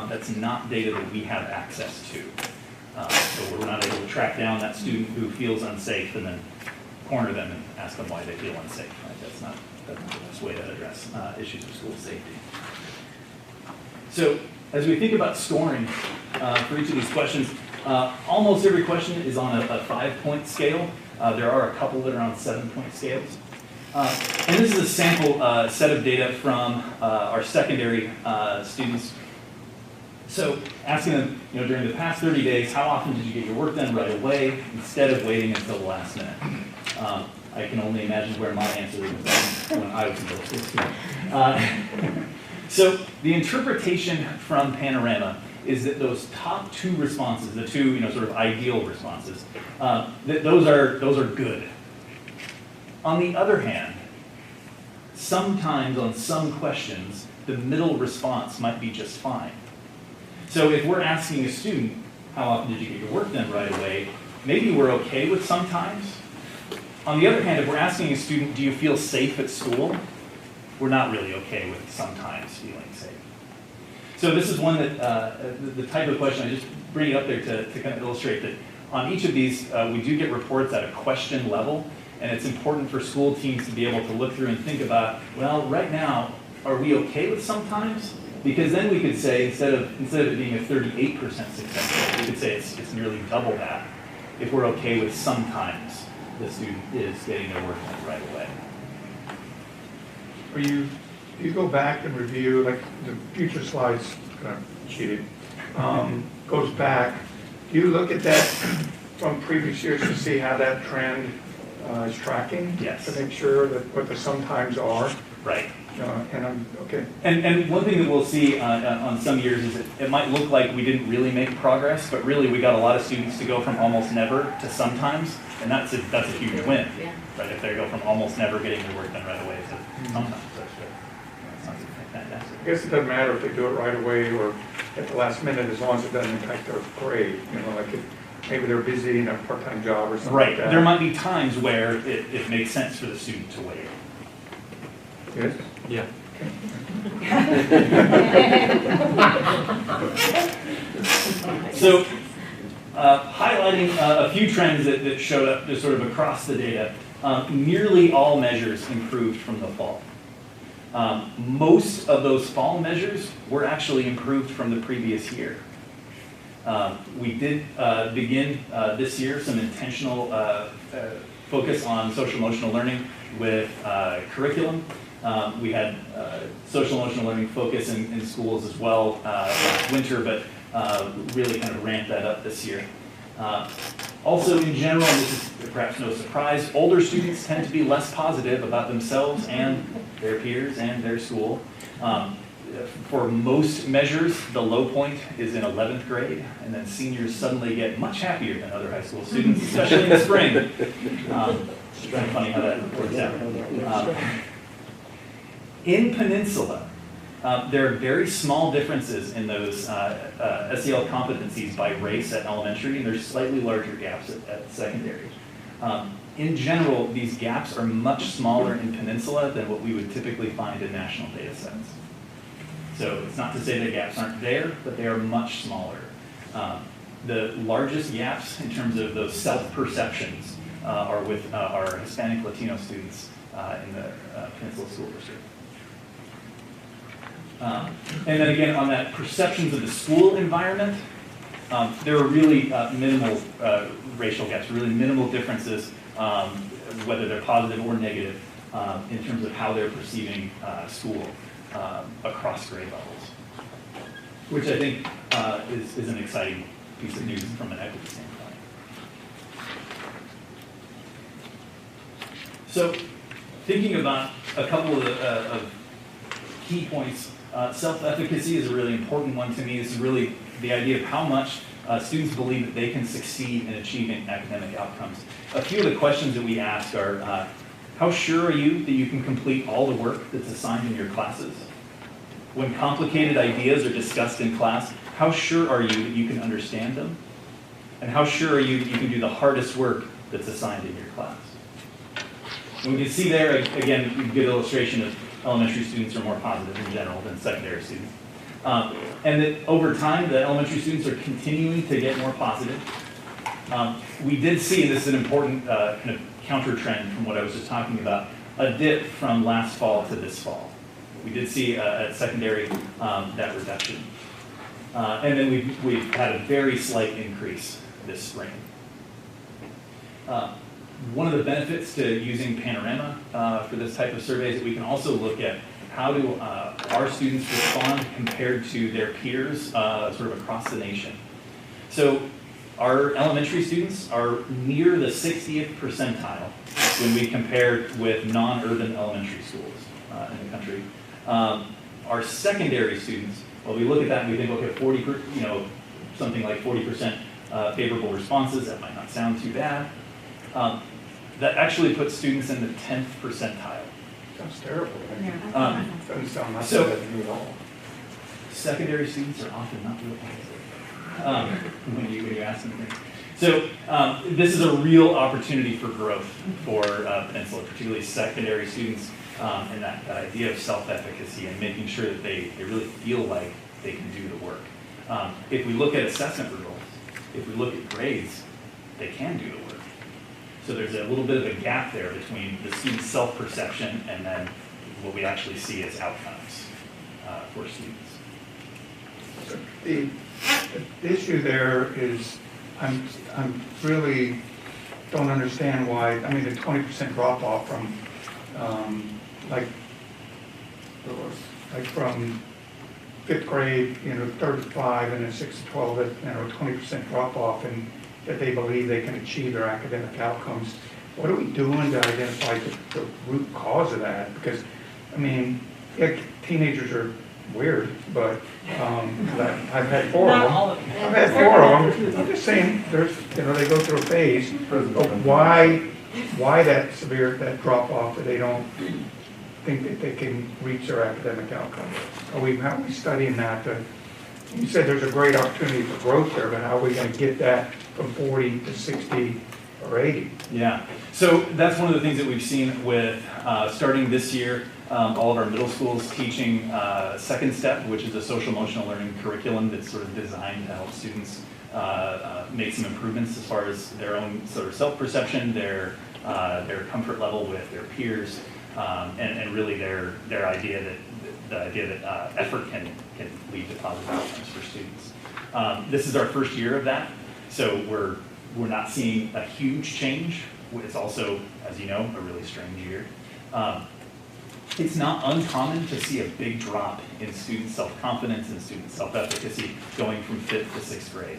Speaker 16: That's not data that we have access to. So we're not able to track down that student who feels unsafe and then corner them and ask them why they feel unsafe. Right? That's not the best way to address issues of school safety. So as we think about scoring for each of these questions, almost every question is on a 5-point scale. There are a couple that are on 7-point scales. And this is a sample set of data from our secondary students. So asking them, during the past 30 days, how often did you get your work done right away instead of waiting until the last minute? I can only imagine where my answer was when I was in middle school. So the interpretation from Panorama is that those top two responses, the two sort of ideal responses, that those are good. On the other hand, sometimes on some questions, the middle response might be just fine. So if we're asking a student, how often did you get your work done right away, maybe we're okay with sometimes. On the other hand, if we're asking a student, do you feel safe at school, we're not really okay with sometimes feeling safe. So this is one that, the type of question, I just bring it up there to kind of illustrate that on each of these, we do get reports at a question level, and it's important for school teams to be able to look through and think about, well, right now, are we okay with sometimes? Because then we could say, instead of it being a 38% success rate, we could say it's nearly double that if we're okay with sometimes the student is getting their work done right away.
Speaker 1: You go back and review, like the future slides, kind of cheated, goes back. Do you look at that from previous years to see how that trend is tracking?
Speaker 16: Yes.
Speaker 1: To make sure that what the sometimes are?
Speaker 16: Right.
Speaker 1: Okay.
Speaker 16: And one thing that we'll see on some years is it might look like we didn't really make progress, but really we got a lot of students to go from almost never to sometimes, and that's a huge win.
Speaker 11: Yeah.
Speaker 16: Right? If they go from almost never getting their work done right away to sometimes, that's fantastic.
Speaker 1: I guess it doesn't matter if they do it right away or at the last minute, as long as it doesn't impact their grade. Like maybe they're busy in a part-time job or something
Speaker 16: right.
Speaker 1: like that.
Speaker 16: There might be times where it makes sense for the student to wait.
Speaker 1: Yes?
Speaker 16: Yeah. So, highlighting a few trends that showed up just sort of across the data, nearly all measures improved from the fall. Most of those fall measures were actually improved from the previous year. We did begin this year some intentional focus on social emotional learning with curriculum. We had social emotional learning focus in schools as well last winter, but really kind of ramped that up this year. Also, in general, this is perhaps no surprise, older students tend to be less positive about themselves and their peers and their school. For most measures, the low point is in 11th grade, and then seniors suddenly get much happier than other high school students, especially in the spring. It's kind of funny how that works out. In Peninsula, there are very small differences in those SEL competencies by race at elementary, and there's slightly larger gaps at secondary. In general, these gaps are much smaller in Peninsula than what we would typically find in national data sets. So it's not to say that gaps aren't there, but they are much smaller. The largest gaps in terms of those self-perceptions are with our Hispanic Latino students in the Peninsula School District. And then again, on that perceptions of the school environment, there are really minimal racial gaps, really minimal differences, whether they're positive or negative, in terms of how they're perceiving school across grade levels, which I think is an exciting piece of news from an equity standpoint. So thinking about a couple of key points, self-efficacy is a really important one to me. This is really the idea of how much students believe that they can succeed in achieving academic outcomes. A few of the questions that we ask are, how sure are you that you can complete all the work that's assigned in your classes? When complicated ideas are discussed in class, how sure are you that you can understand them? And how sure are you that you can do the hardest work that's assigned in your class? And we can see there, again, a good illustration of elementary students are more positive in general than secondary students. And that over time, the elementary students are continuing to get more positive. We did see, and this is an important kind of counter trend from what I was just talking about, a dip from last fall to this fall. We did see at secondary that reduction. And then we've had a very slight increase this spring. One of the benefits to using Panorama for this type of survey is that we can also look at how do our students respond compared to their peers sort of across the nation. So our elementary students are near the 60th percentile when we compare with non-urban elementary schools in the country. Our secondary students, well, we look at that and we think, okay, 40, something like 40% favorable responses. That might not sound too bad. That actually puts students in the 10th percentile.
Speaker 1: That's terrible.
Speaker 4: Yeah.
Speaker 1: Doesn't sound like
Speaker 16: So-
Speaker 1: that to me at all.
Speaker 16: Secondary students are often not real positive when you ask them things. So this is a real opportunity for growth for Peninsula, particularly secondary students, and that idea of self-efficacy and making sure that they really feel like they can do the work. If we look at assessment results, if we look at grades, they can do the work. So there's a little bit of a gap there between the student's self-perception and then what we actually see as outcomes for students.
Speaker 1: The issue there is, I'm really don't understand why, I mean, the 20% drop off from, from 5th grade, 35, and then 6 to 12, 20% drop off, and that they believe they can achieve their academic outcomes. What are we doing to identify the root cause of that? Because, I mean, yeah, teenagers are weird, but I've had 4 of them. I've had 4 of them. I'm just saying, there's, they go through a phase of why that drop off, that they don't think that they can reach their academic outcomes. How are we studying that? You said there's a great opportunity for growth there, but how are we going to get that from 40 to 60 or 80?
Speaker 16: Yeah, so that's one of the things that we've seen with starting this year, all of our middle schools teaching Second Step, which is a social emotional learning curriculum that's sort of designed to help students make some improvements as far as their own sort of self-perception, their comfort level with their peers, and really their idea that effort can lead to positive outcomes for students. This is our first year of that, so we're not seeing a huge change. It's also, as you know, a really strange year. it's not uncommon to see a big drop in student self-confidence and student self-efficacy going from 5th to 6th grade.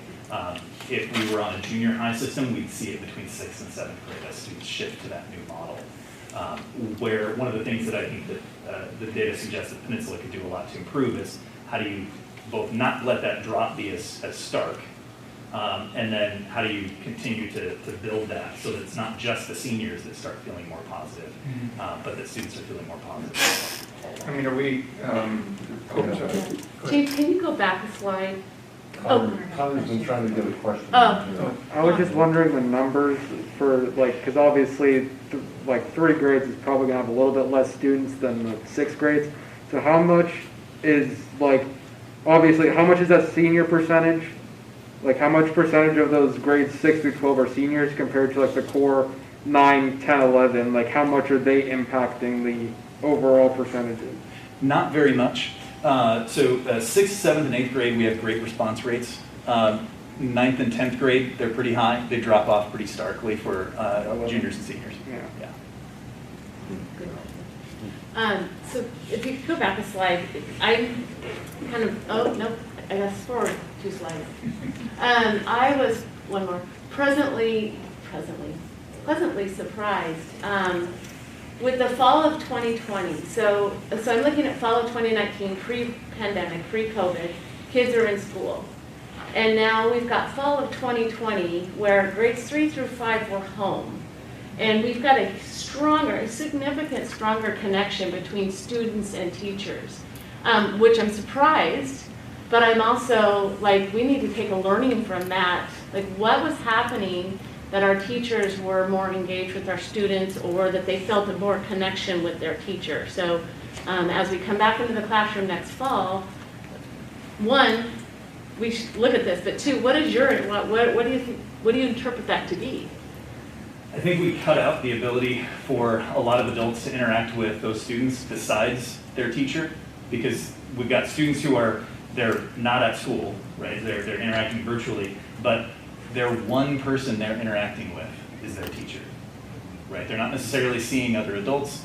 Speaker 16: If we were on a junior high system, we'd see it between 6th and 7th grade as students shift to that new model. Where one of the things that I think that the data suggests that Peninsula could do a lot to improve is how do you both not let that drop be as stark, and then how do you continue to build that so that it's not just the seniors that start feeling more positive, but that students are feeling more positive.
Speaker 1: I mean, are we,
Speaker 11: James, can you go back a slide?
Speaker 5: Connor's been trying to get a question.
Speaker 11: Oh.
Speaker 12: I was just wondering the numbers for, like, because obviously, like, 3 grades is probably going to have a little bit less students than the 6th grades. So how much is, like, obviously, how much is that senior percentage? Like, how much percentage of those grades 6 through 12 are seniors compared to, like, the core 9, 10, 11? Like, how much are they impacting the overall percentages?
Speaker 16: Not very much. So 6th, 7th, and 8th grade, we have great response rates. 9th and 10th grade, they're pretty high. They drop off pretty starkly for juniors and seniors.
Speaker 11: Yeah. So if you could go back a slide, I'm kind of, oh, no, I got forward 2 slides. I was, one more, pleasantly surprised with the fall of 2020. So I'm looking at fall of 2019, pre-pandemic, pre-COVID, kids are in school. And now we've got fall of 2020 where grades 3 through 5 were home. And we've got a significant stronger connection between students and teachers, which I'm surprised, but I'm also like, we need to take a learning from that. Like, what was happening that our teachers were more engaged with our students, or that they felt a more connection with their teacher. So as we come back into the classroom next fall, 1, we should look at this, but 2, what do you interpret that to be?
Speaker 16: I think we cut out the ability for a lot of adults to interact with those students besides their teacher, because we've got students who they're not at school, right? They're interacting virtually, but their one person they're interacting with is their teacher, right? They're not necessarily seeing other adults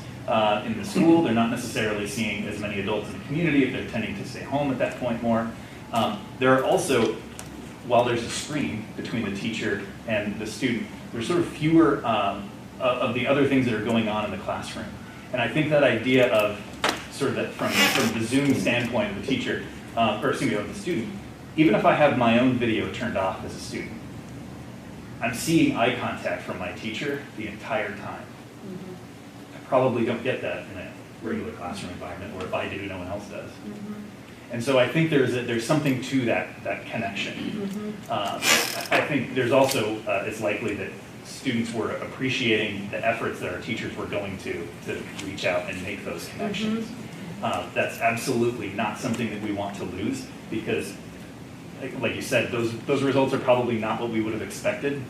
Speaker 16: in the school. They're not necessarily seeing as many adults in the community if they're tending to stay home at that point more. There are also, while there's a screen between the teacher and the student, there's sort of fewer of the other things that are going on in the classroom. And I think that idea of sort of that from the Zoom standpoint of the teacher, or excuse me, of the student, even if I have my own video turned off as a student, I'm seeing eye contact from my teacher the entire time. I probably don't get that in a regular classroom environment, or if I do, no one else does. And so I think there's something to that connection. I think there's also, it's likely that students were appreciating the efforts that our teachers were going to reach out and make those connections. That's absolutely not something that we want to lose, because like you said, those results are probably not what we would have expected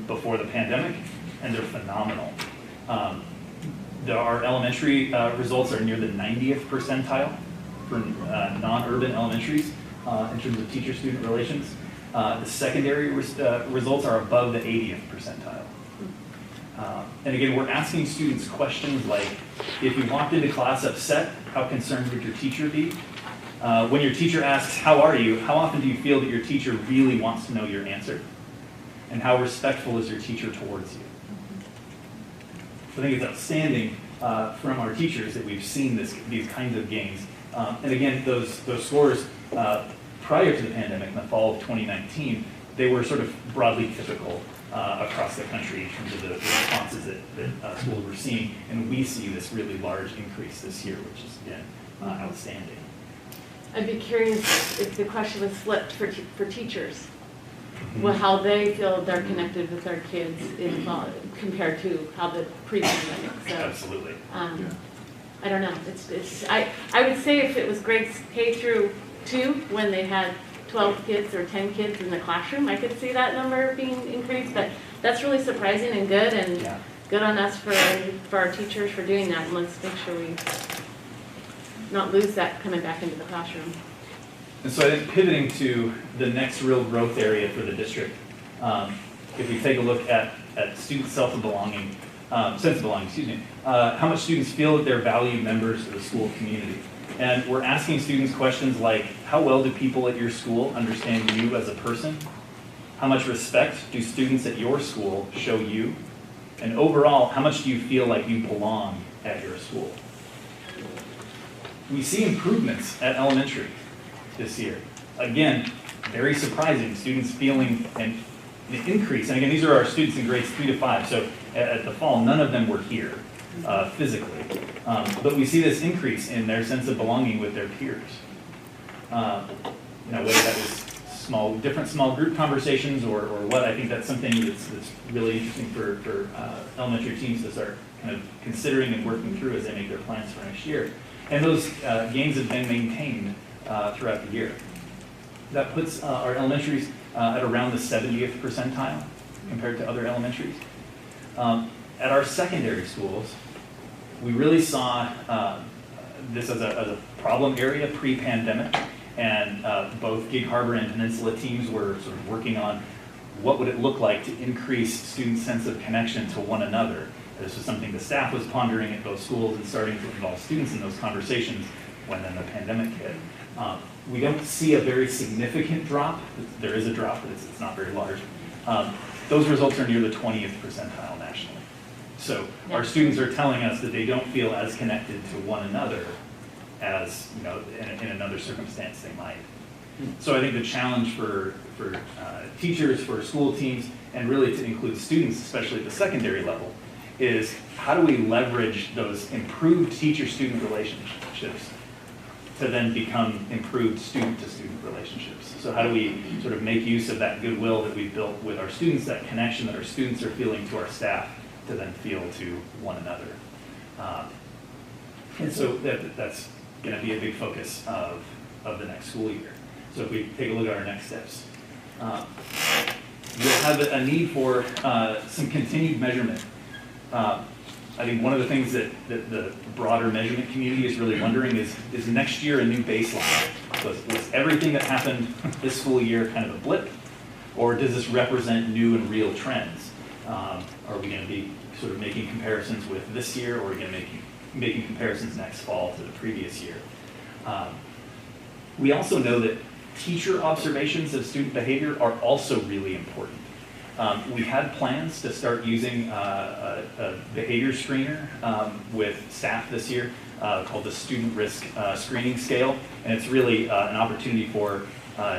Speaker 16: before the pandemic, and they're phenomenal. Our elementary results are near the 90th percentile for non-urban elementaries in terms of teacher-student relations. The secondary results are above the 80th percentile. And again, we're asking students questions like, if you walked into class upset, how concerned would your teacher be? When your teacher asks, how are you, how often do you feel that your teacher really wants to know your answer? And how respectful is your teacher towards you? I think it's outstanding from our teachers that we've seen these kinds of gains. And again, those scores prior to the pandemic, in the fall of 2019, they were sort of broadly typical across the country in terms of the responses that schools were seeing. And we see this really large increase this year, which is, again, outstanding.
Speaker 11: I'd be curious if the question was flipped for teachers, well, how they feel they're connected with their kids compared to how the pre-pandemic. So,
Speaker 16: absolutely.
Speaker 11: I don't know. I would say if it was grades K through 2, when they had 12 kids or 10 kids in the classroom, I could see that number being increased. But that's really surprising and good, and good on us for our teachers for doing that. And let's make sure we not lose that coming back into the classroom.
Speaker 16: And so I think pivoting to the next real growth area for the district, if we take a look at student self and belonging, sense of belonging, excuse me. How much students feel that they're valued members of the school community. And we're asking students questions like, how well do people at your school understand you as a person? How much respect do students at your school show you? And overall, how much do you feel like you belong at your school? We see improvements at elementary this year. Again, very surprising, students feeling an increase. And again, these are our students in grades 3 to 5, so at the fall, none of them were here physically. But we see this increase in their sense of belonging with their peers. Whether that was different small group conversations or what, I think that's something that's really interesting for elementary teams to start kind of considering and working through as they make their plans for next year. And those gains have been maintained throughout the year. That puts our elementaries at around the 70th percentile compared to other elementaries. At our secondary schools, we really saw this as a problem area pre-pandemic, and both Gig Harbor and Peninsula teams were sort of working on what would it look like to increase students' sense of connection to one another. This was something the staff was pondering at both schools and starting to involve students in those conversations when then the pandemic hit. We don't see a very significant drop. There is a drop, but it's not very large. Those results are near the 20th percentile nationally. So our students are telling us that they don't feel as connected to one another as in another circumstance they might. So I think the challenge for teachers, for school teams, and really to include students, especially at the secondary level, is how do we leverage those improved teacher-student relationships to then become improved student-to-student relationships. So how do we sort of make use of that goodwill that we've built with our students, that connection that our students are feeling to our staff, to then feel to one another. And so that's going to be a big focus of the next school year. So if we take a look at our next steps, we'll have a need for some continued measurement. I think one of the things that the broader measurement community is really wondering is next year a new baseline? Was everything that happened this school year kind of a blip? Or does this represent new and real trends? Are we going to be sort of making comparisons with this year, or are we going to be making comparisons next fall to the previous year? We also know that teacher observations of student behavior are also really important. We had plans to start using a behavior screener with staff this year called the Student Risk Screening Scale, and it's really an opportunity for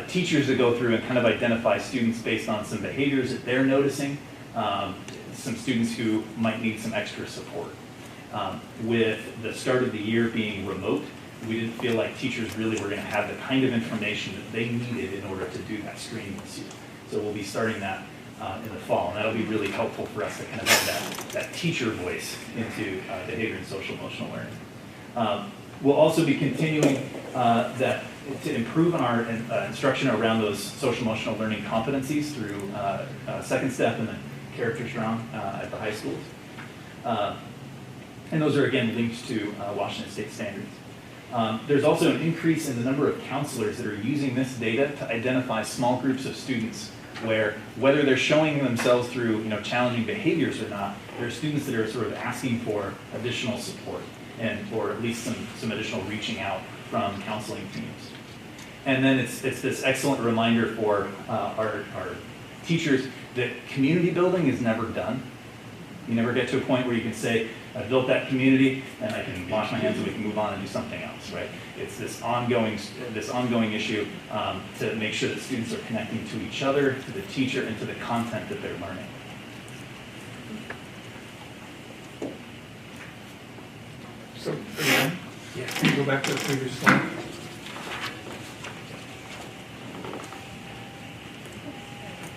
Speaker 16: teachers to go through and kind of identify students based on some behaviors that they're noticing, some students who might need some extra support. With the start of the year being remote, we didn't feel like teachers really were going to have the kind of information that they needed in order to do that screening this year. So we'll be starting that in the fall, and that'll be really helpful for us to kind of have that teacher voice into behavior and social emotional learning. We'll also be continuing to improve on our instruction around those social emotional learning competencies through second step and then character strong at the high schools. And those are again linked to Washington State standards. There's also an increase in the number of counselors that are using this data to identify small groups of students where, whether they're showing themselves through challenging behaviors or not, there are students that are sort of asking for additional support or at least some additional reaching out from counseling teams. And then it's this excellent reminder for our teachers that community building is never done. You never get to a point where you can say, I've built that community and I can wash my hands and we can move on and do something else, right? It's this ongoing issue to make sure that students are connecting to each other, to the teacher, and to the content that they're learning.
Speaker 1: So, again, can you go back to the previous slide?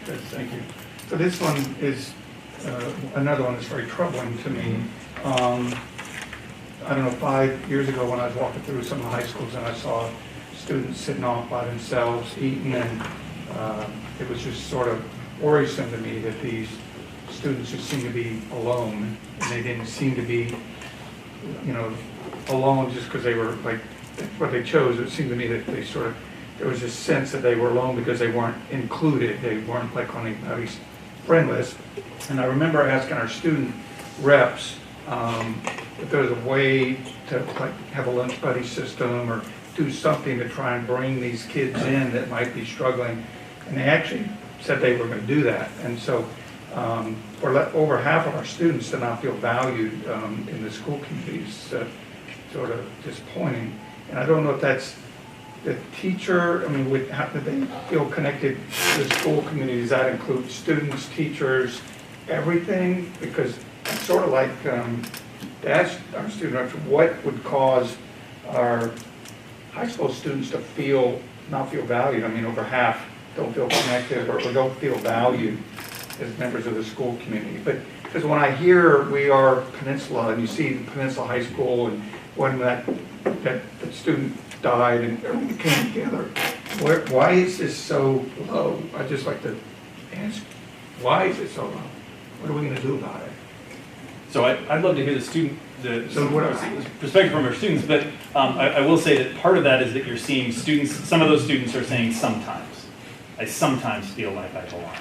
Speaker 1: Good, thank you. So this one is, another one that's very troubling to me. I don't know, 5 years ago when I was walking through some of the high schools and I saw students sitting off by themselves eating, and it was just sort of worrisome to me that these students just seemed to be alone, and they didn't seem to be, alone just because they were like what they chose. It seemed to me that they there was this sense that they were alone because they weren't included. They weren't like on anybody's friend list. And I remember asking our student reps, if there's a way to like have a lunch buddy system or do something to try and bring these kids in that might be struggling. And they actually said they were going to do that. And so over half of our students do not feel valued in the school communities, sort of disappointing. And I don't know if that's the teacher, I mean, how do they feel connected to the school community? Does that include students, teachers, everything? Because it's sort of like, to ask our student reps, what would cause our high school students to not feel valued? I mean, over half don't feel connected or don't feel valued as members of the school community. But because when I hear we are Peninsula, and you see the Peninsula High School, and when that student died and everyone came together, why is this so low? I'd just like to ask, why is it so low? What are we going to do about it?
Speaker 16: So I'd love to hear the perspective from our students, but I will say that part of that is that you're seeing students, some of those students are saying sometimes. I sometimes feel like I belong.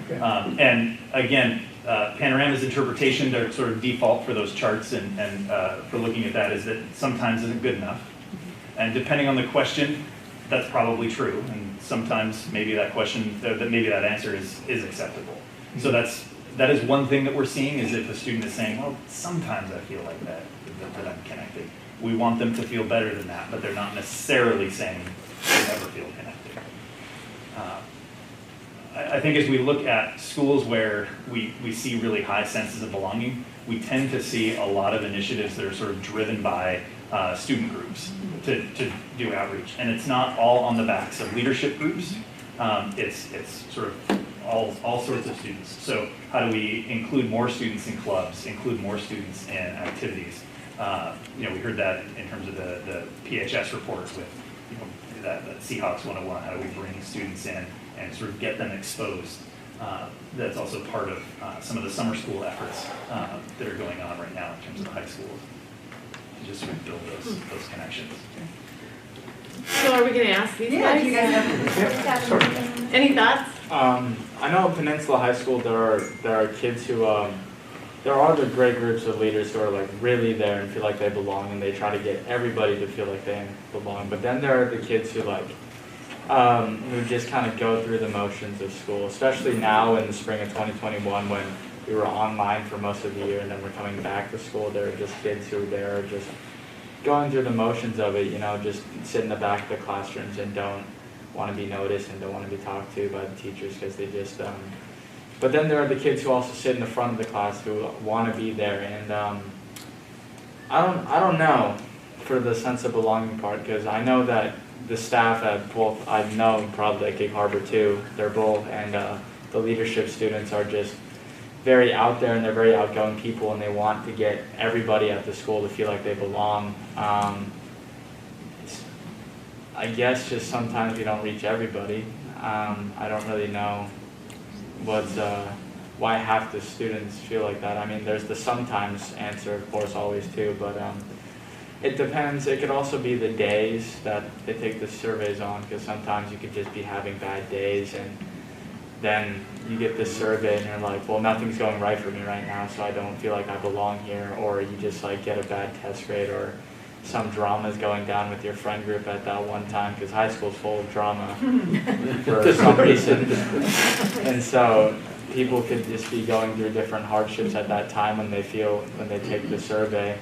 Speaker 1: Okay.
Speaker 16: And again, Panorama's interpretation, their sort of default for those charts and for looking at that is that sometimes isn't good enough. And depending on the question, that's probably true. And sometimes maybe that question, maybe that answer is acceptable. So that is one thing that we're seeing, is if a student is saying, well, sometimes I feel like that I'm connected. We want them to feel better than that, but they're not necessarily saying they never feel connected. I think as we look at schools where we see really high senses of belonging, we tend to see a lot of initiatives that are sort of driven by student groups to do outreach. And it's not all on the backs of leadership groups. It's sort of all sorts of students. So how do we include more students in clubs, include more students in activities? We heard that in terms of the PHS report with that Seahawks 101. How do we bring students in and sort of get them exposed? That's also part of some of the summer school efforts that are going on right now in terms of the high schools, to just sort of build those connections.
Speaker 11: So are we going to ask these guys?
Speaker 4: You guys have
Speaker 11: Any thoughts?
Speaker 6: I know at Peninsula High School there are kids who there are the great groups of leaders who are like really there and feel like they belong, and they try to get everybody to feel like they belong. But then there are the kids who who just kind of go through the motions of school, especially now in the spring of 2021 when we were online for most of the year and then we're coming back to school. There are just kids who are there just going through the motions of it, just sit in the back of the classrooms and don't want to be noticed and don't want to be talked to by the teachers because they just but then there are the kids who also sit in the front of the class who want to be there, and I don't know for the sense of belonging part, because I know that the staff at both, I've known probably at Gig Harbor too, they're both, and the leadership students are just very out there, and they're very outgoing people, and they want to get everybody at the school to feel like they belong. I guess just sometimes we don't reach everybody. I don't really know why half the students feel like that. I mean, there's the sometimes answer, of course, always too, but it depends. It could also be the days that they take the surveys on, because sometimes you could just be having bad days, and then you get this survey and you're like, well, nothing's going right for me right now, so I don't feel like I belong here. Or you just get a bad test grade, or some drama is going down with your friend group at that one time, because high school's full of drama for some reason. And so people could just be going through different hardships at that time when they take the survey.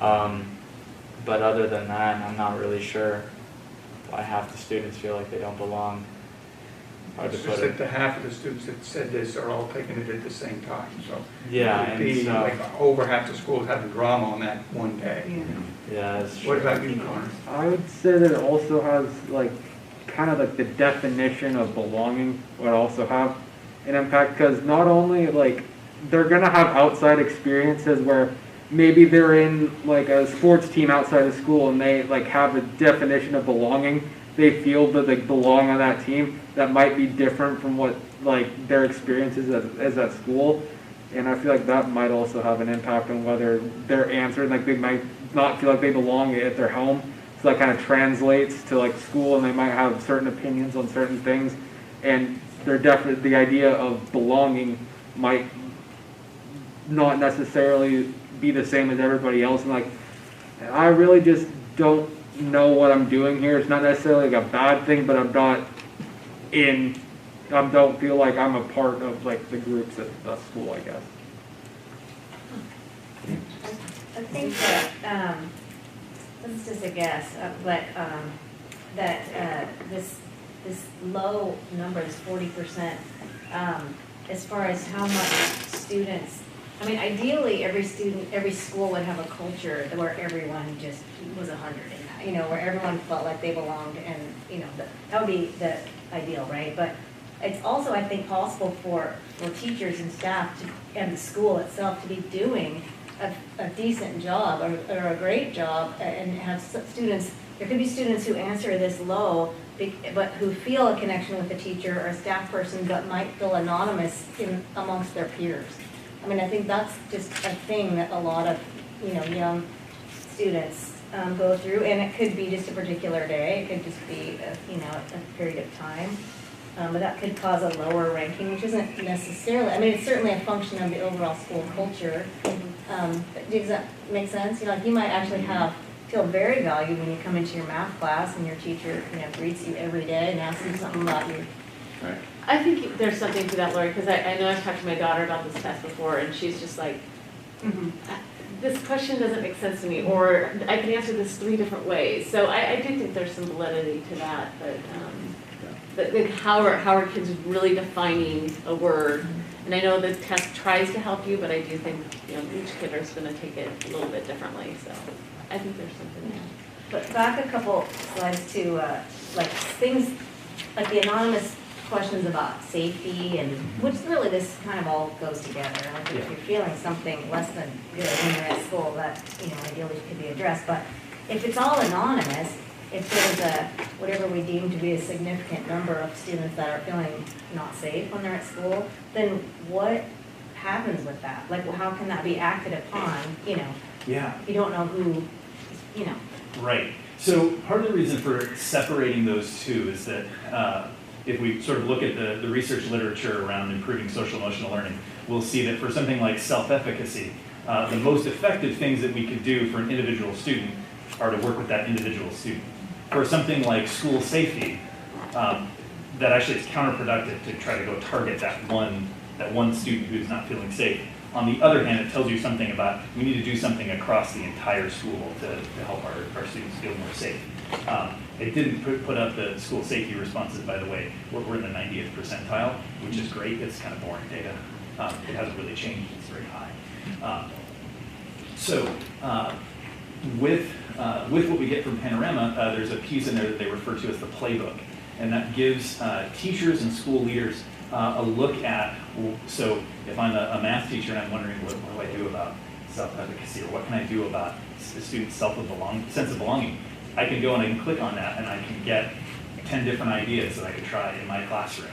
Speaker 6: But other than that, I'm not really sure why half the students feel like they don't belong. Hard to
Speaker 1: It's
Speaker 6: put
Speaker 1: just
Speaker 6: it.
Speaker 1: that the half of the students that said this are all taking it at the same time, so.
Speaker 6: Yeah,
Speaker 1: It would
Speaker 6: and
Speaker 1: be
Speaker 6: so-
Speaker 1: like over half the schools having drama on that one day.
Speaker 6: Yeah, that's
Speaker 1: What
Speaker 6: true.
Speaker 1: about you, Connor?
Speaker 12: I would say that it also has kind of the definition of belonging would also have an impact, because not only they're gonna have outside experiences where maybe they're in a sports team outside of school and they have a definition of belonging. They feel that they belong on that team that might be different from what their experiences as at school. And I feel like that might also have an impact on whether they're answering, they might not feel like they belong at their home. So that kind of translates to school, and they might have certain opinions on certain things. And they're definitely, the idea of belonging might not necessarily be the same as everybody else. And like, I really just don't know what I'm doing here. It's not necessarily like a bad thing, but I don't feel like I'm a part of like the groups at the school, I guess.
Speaker 3: I think that, this is just a guess, but that this low number, is 40%, as far as how much students, I mean, ideally, every school would have a culture where everyone just was 100, and, where everyone felt like they belonged, and, that would be the ideal, right? But it's also, I think, possible for teachers and staff and the school itself to be doing a decent job or a great job, and have students, there could be students who answer this low, but who feel a connection with a teacher or a staff person, but might feel anonymous amongst their peers. I mean, I think that's just a thing that a lot of, young students go through, and it could be just a particular day, it could just be, a period of time. But that could cause a lower ranking, which isn't necessarily, I mean, it's certainly a function of the overall school culture. Does that make sense? You might actually feel very valued when you come into your math class and your teacher, greets you every day and asks you something about you.
Speaker 11: Right. I think there's something to that, Lori, because I know I've talked to my daughter about this test before, and she's just like, this question doesn't make sense to me, or I can answer this 3 different ways. So I do think there's some validity to that, but how are kids really defining a word? And I know the test tries to help you, but I do think each kid is going to take it a little bit differently. So I think there's something there.
Speaker 3: But back a couple slides to like things like the anonymous questions about safety, and which really this kind of all goes together. Like if you're feeling something less than good when you're at school, that ideally could be addressed. But if it's all anonymous, if there's whatever we deem to be a significant number of students that are feeling not safe when they're at school, then what happens with that? Like, well, how can that be acted upon?
Speaker 16: Yeah.
Speaker 3: If you don't know who,
Speaker 16: Right. So part of the reason for separating those two is that if we sort of look at the research literature around improving social emotional learning, we'll see that for something like self-efficacy, the most effective things that we could do for an individual student are to work with that individual student. For something like school safety, that actually is counterproductive to try to go target that one student who's not feeling safe. On the other hand, it tells you something about we need to do something across the entire school to help our students feel more safe. It didn't put up the school safety responses, by the way. We're in the 90th percentile, which is great. It's kind of boring data. It hasn't really changed. It's very high. With what we get from Panorama, there's a piece in there that they refer to as the playbook, and that gives teachers and school leaders a look at, so if I'm a math teacher and I'm wondering what do I do about self-efficacy, or what can I do about the student's sense of belonging, I can go and I can click on that and I can get 10 different ideas that I could try in my classroom,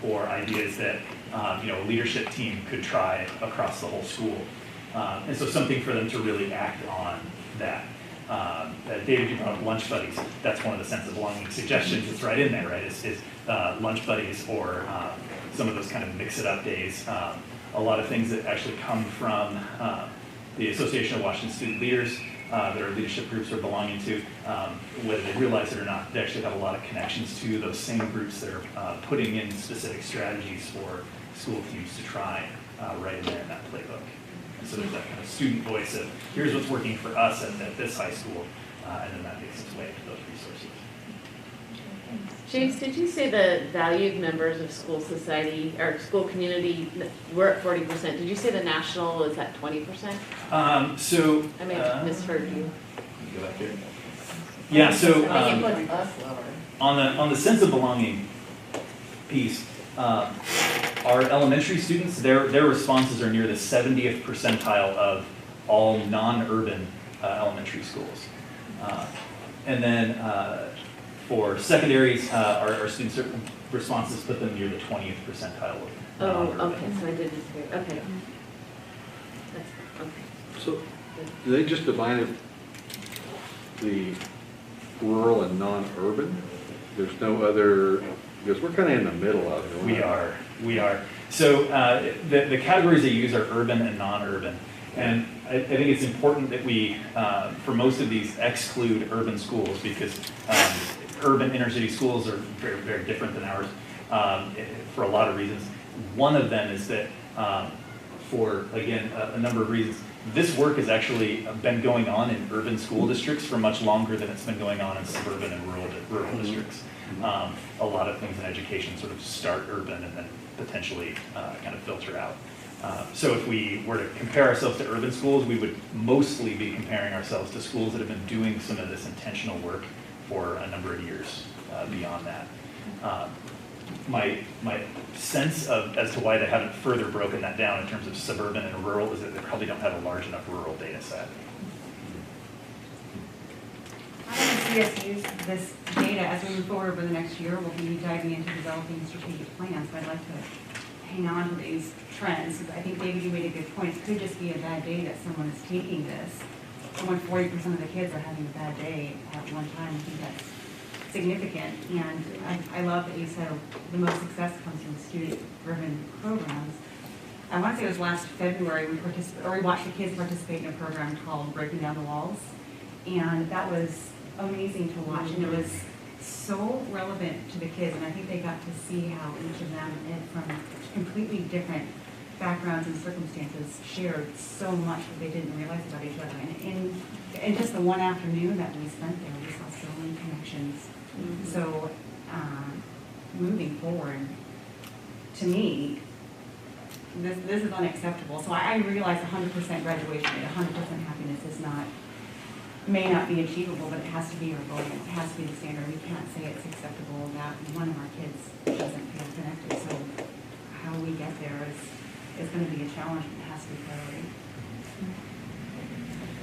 Speaker 16: or ideas that a leadership team could try across the whole school. And so something for them to really act on that. David, you brought up lunch buddies. That's one of the sense of belonging suggestions that's right in there, right? Is lunch buddies, or some of those kind of mix-it-up days. A lot of things that actually come from the Association of Washington Student Leaders, that our leadership groups are belonging to, whether they realize it or not, they actually have a lot of connections to those same groups that are putting in specific strategies for school teams to try right in there in that playbook. And so there's that kind of student voice of, here's what's working for us at this high school, and then that makes its way to those resources.
Speaker 11: James, did you say the valued members of school society or school community were at 40%? Did you say the national is at 20%? I may have misheard you.
Speaker 16: Go back here. Yeah. So on the sense of belonging piece, our elementary students, their responses are near the 70th percentile of all non-urban elementary schools, and then. For secondaries, our students' responses put them near the 20th percentile of
Speaker 11: okay, so I did mishear. Okay. Okay.
Speaker 2: So, do they just divide it, the rural and non-urban? There's no other, because we're kind of in the middle of it.
Speaker 16: We are. So the categories they use are urban and non-urban. And I think it's important that we, for most of these, exclude urban schools because urban inner city schools are very, very different than ours for a lot of reasons. One of them is that for, again, a number of reasons, this work has actually been going on in urban school districts for much longer than it's been going on in suburban and rural districts. A lot of things in education sort of start urban and then potentially kind of filter out. So if we were to compare ourselves to urban schools, we would mostly be comparing ourselves to schools that have been doing some of this intentional work for a number of years beyond that. My sense as to why they haven't further broken that down in terms of suburban and rural is that they probably don't have a large enough rural data set.
Speaker 4: I want to see us use this data as we move forward over the next year. We'll be diving into developing strategic plans, but I'd like to hang on to these trends. I think, David, you made a good point. It could just be a bad day that someone is taking this. When 40% of the kids are having a bad day at one time, I think that's significant. And I love that you said the most success comes from student-driven programs. I want to say it was last February we watched the kids participate in a program called Breaking Down the Walls, and that was amazing to watch. And it was so relevant to the kids, and I think they got to see how each of them, from completely different backgrounds and circumstances, shared so much that they didn't realize about each other. And in just the one afternoon that we spent there, we saw so many connections. Mm-hmm. So moving forward, to me, this is unacceptable. So I realize 100% graduation rate, 100% happiness may not be achievable, but it has to be our goal. It has to be the standard. We can't say it's acceptable that one of our kids doesn't feel connected. So how we get there is going to be a challenge, and it has to be priority.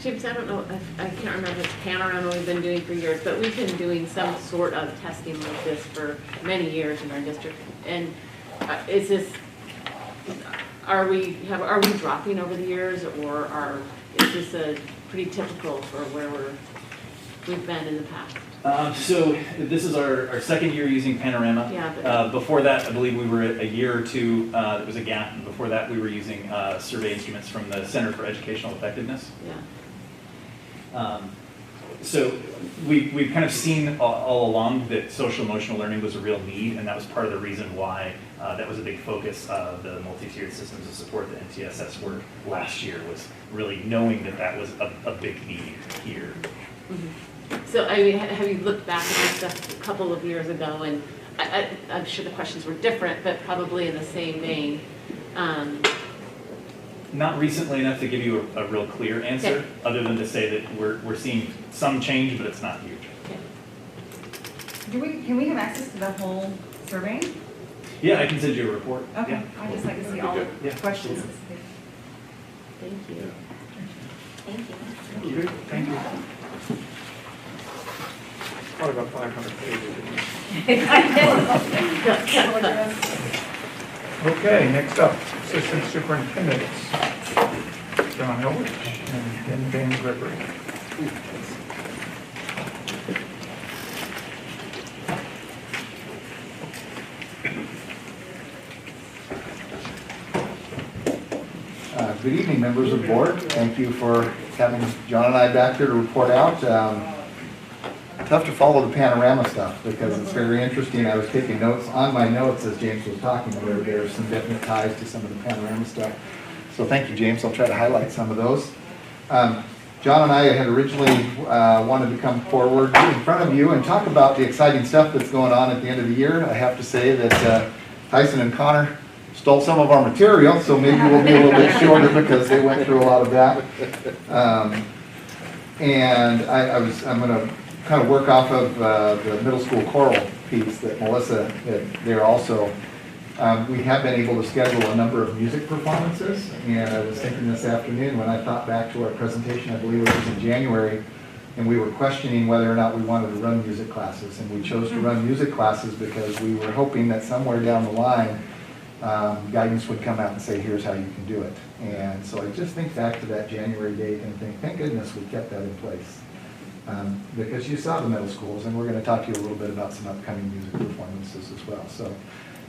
Speaker 11: James, I don't know, I can't remember if Panorama we've been doing for years, but we've been doing some sort of testing like this for many years in our district. And are we dropping over the years, or is this a pretty typical for where we've been in the past?
Speaker 16: So this is our second year using Panorama.
Speaker 11: Yeah,
Speaker 16: before that, I believe we were a year or two, there was a gap. And before that, we were using survey instruments from the Center for Educational Effectiveness.
Speaker 11: Yeah.
Speaker 16: So we've kind of seen all along that social emotional learning was a real need, and that was part of the reason why that was a big focus of the multi-tiered systems of support, the NTSS work last year, was really knowing that was a big need here.
Speaker 11: Mm-hmm. So I mean, have you looked back at this stuff a couple of years ago, and I'm sure the questions were different, but probably in the same vein.
Speaker 16: Not recently enough to give you a real clear answer,
Speaker 11: okay,
Speaker 16: other than to say that we're seeing some change, but it's not huge.
Speaker 11: Okay.
Speaker 4: Can we have access to the whole survey?
Speaker 16: Yeah, I can send you a report.
Speaker 4: Okay,
Speaker 16: Yeah.
Speaker 4: I'd just like to see all the questions.
Speaker 11: Thank you.
Speaker 3: Thank you.
Speaker 1: Thank you. Thank you. What about 500 pages? Okay, next up, Assistant Superintendents, John Elwood and Dan Gregory.
Speaker 17: Good evening, members of the board. Thank you for having John and I back here to report out. Tough to follow the panorama stuff because it's very interesting. I was taking notes on my notes as James was talking. There are some definite ties to some of the panorama stuff. So thank you, James. I'll try to highlight some of those. John and I had originally wanted to come forward in front of you and talk about the exciting stuff that's going on at the end of the year. I have to say that Tyson and Connor stole some of our material, so maybe we'll be a little bit shorter because they went through a lot of that. And I'm going to kind of work off of the middle school choral piece that Melissa had there also. We have been able to schedule a number of music performances, and I was thinking this afternoon when I thought back to our presentation, I believe it was in January, and we were questioning whether or not we wanted to run music classes, and we chose to run music classes because we were hoping that somewhere down the line guidance would come out and say, here's how you can do it. And so I just think back to that January date and think, thank goodness we kept that in place. Because you saw the middle schools, and we're going to talk to you a little bit about some upcoming music performances as well. So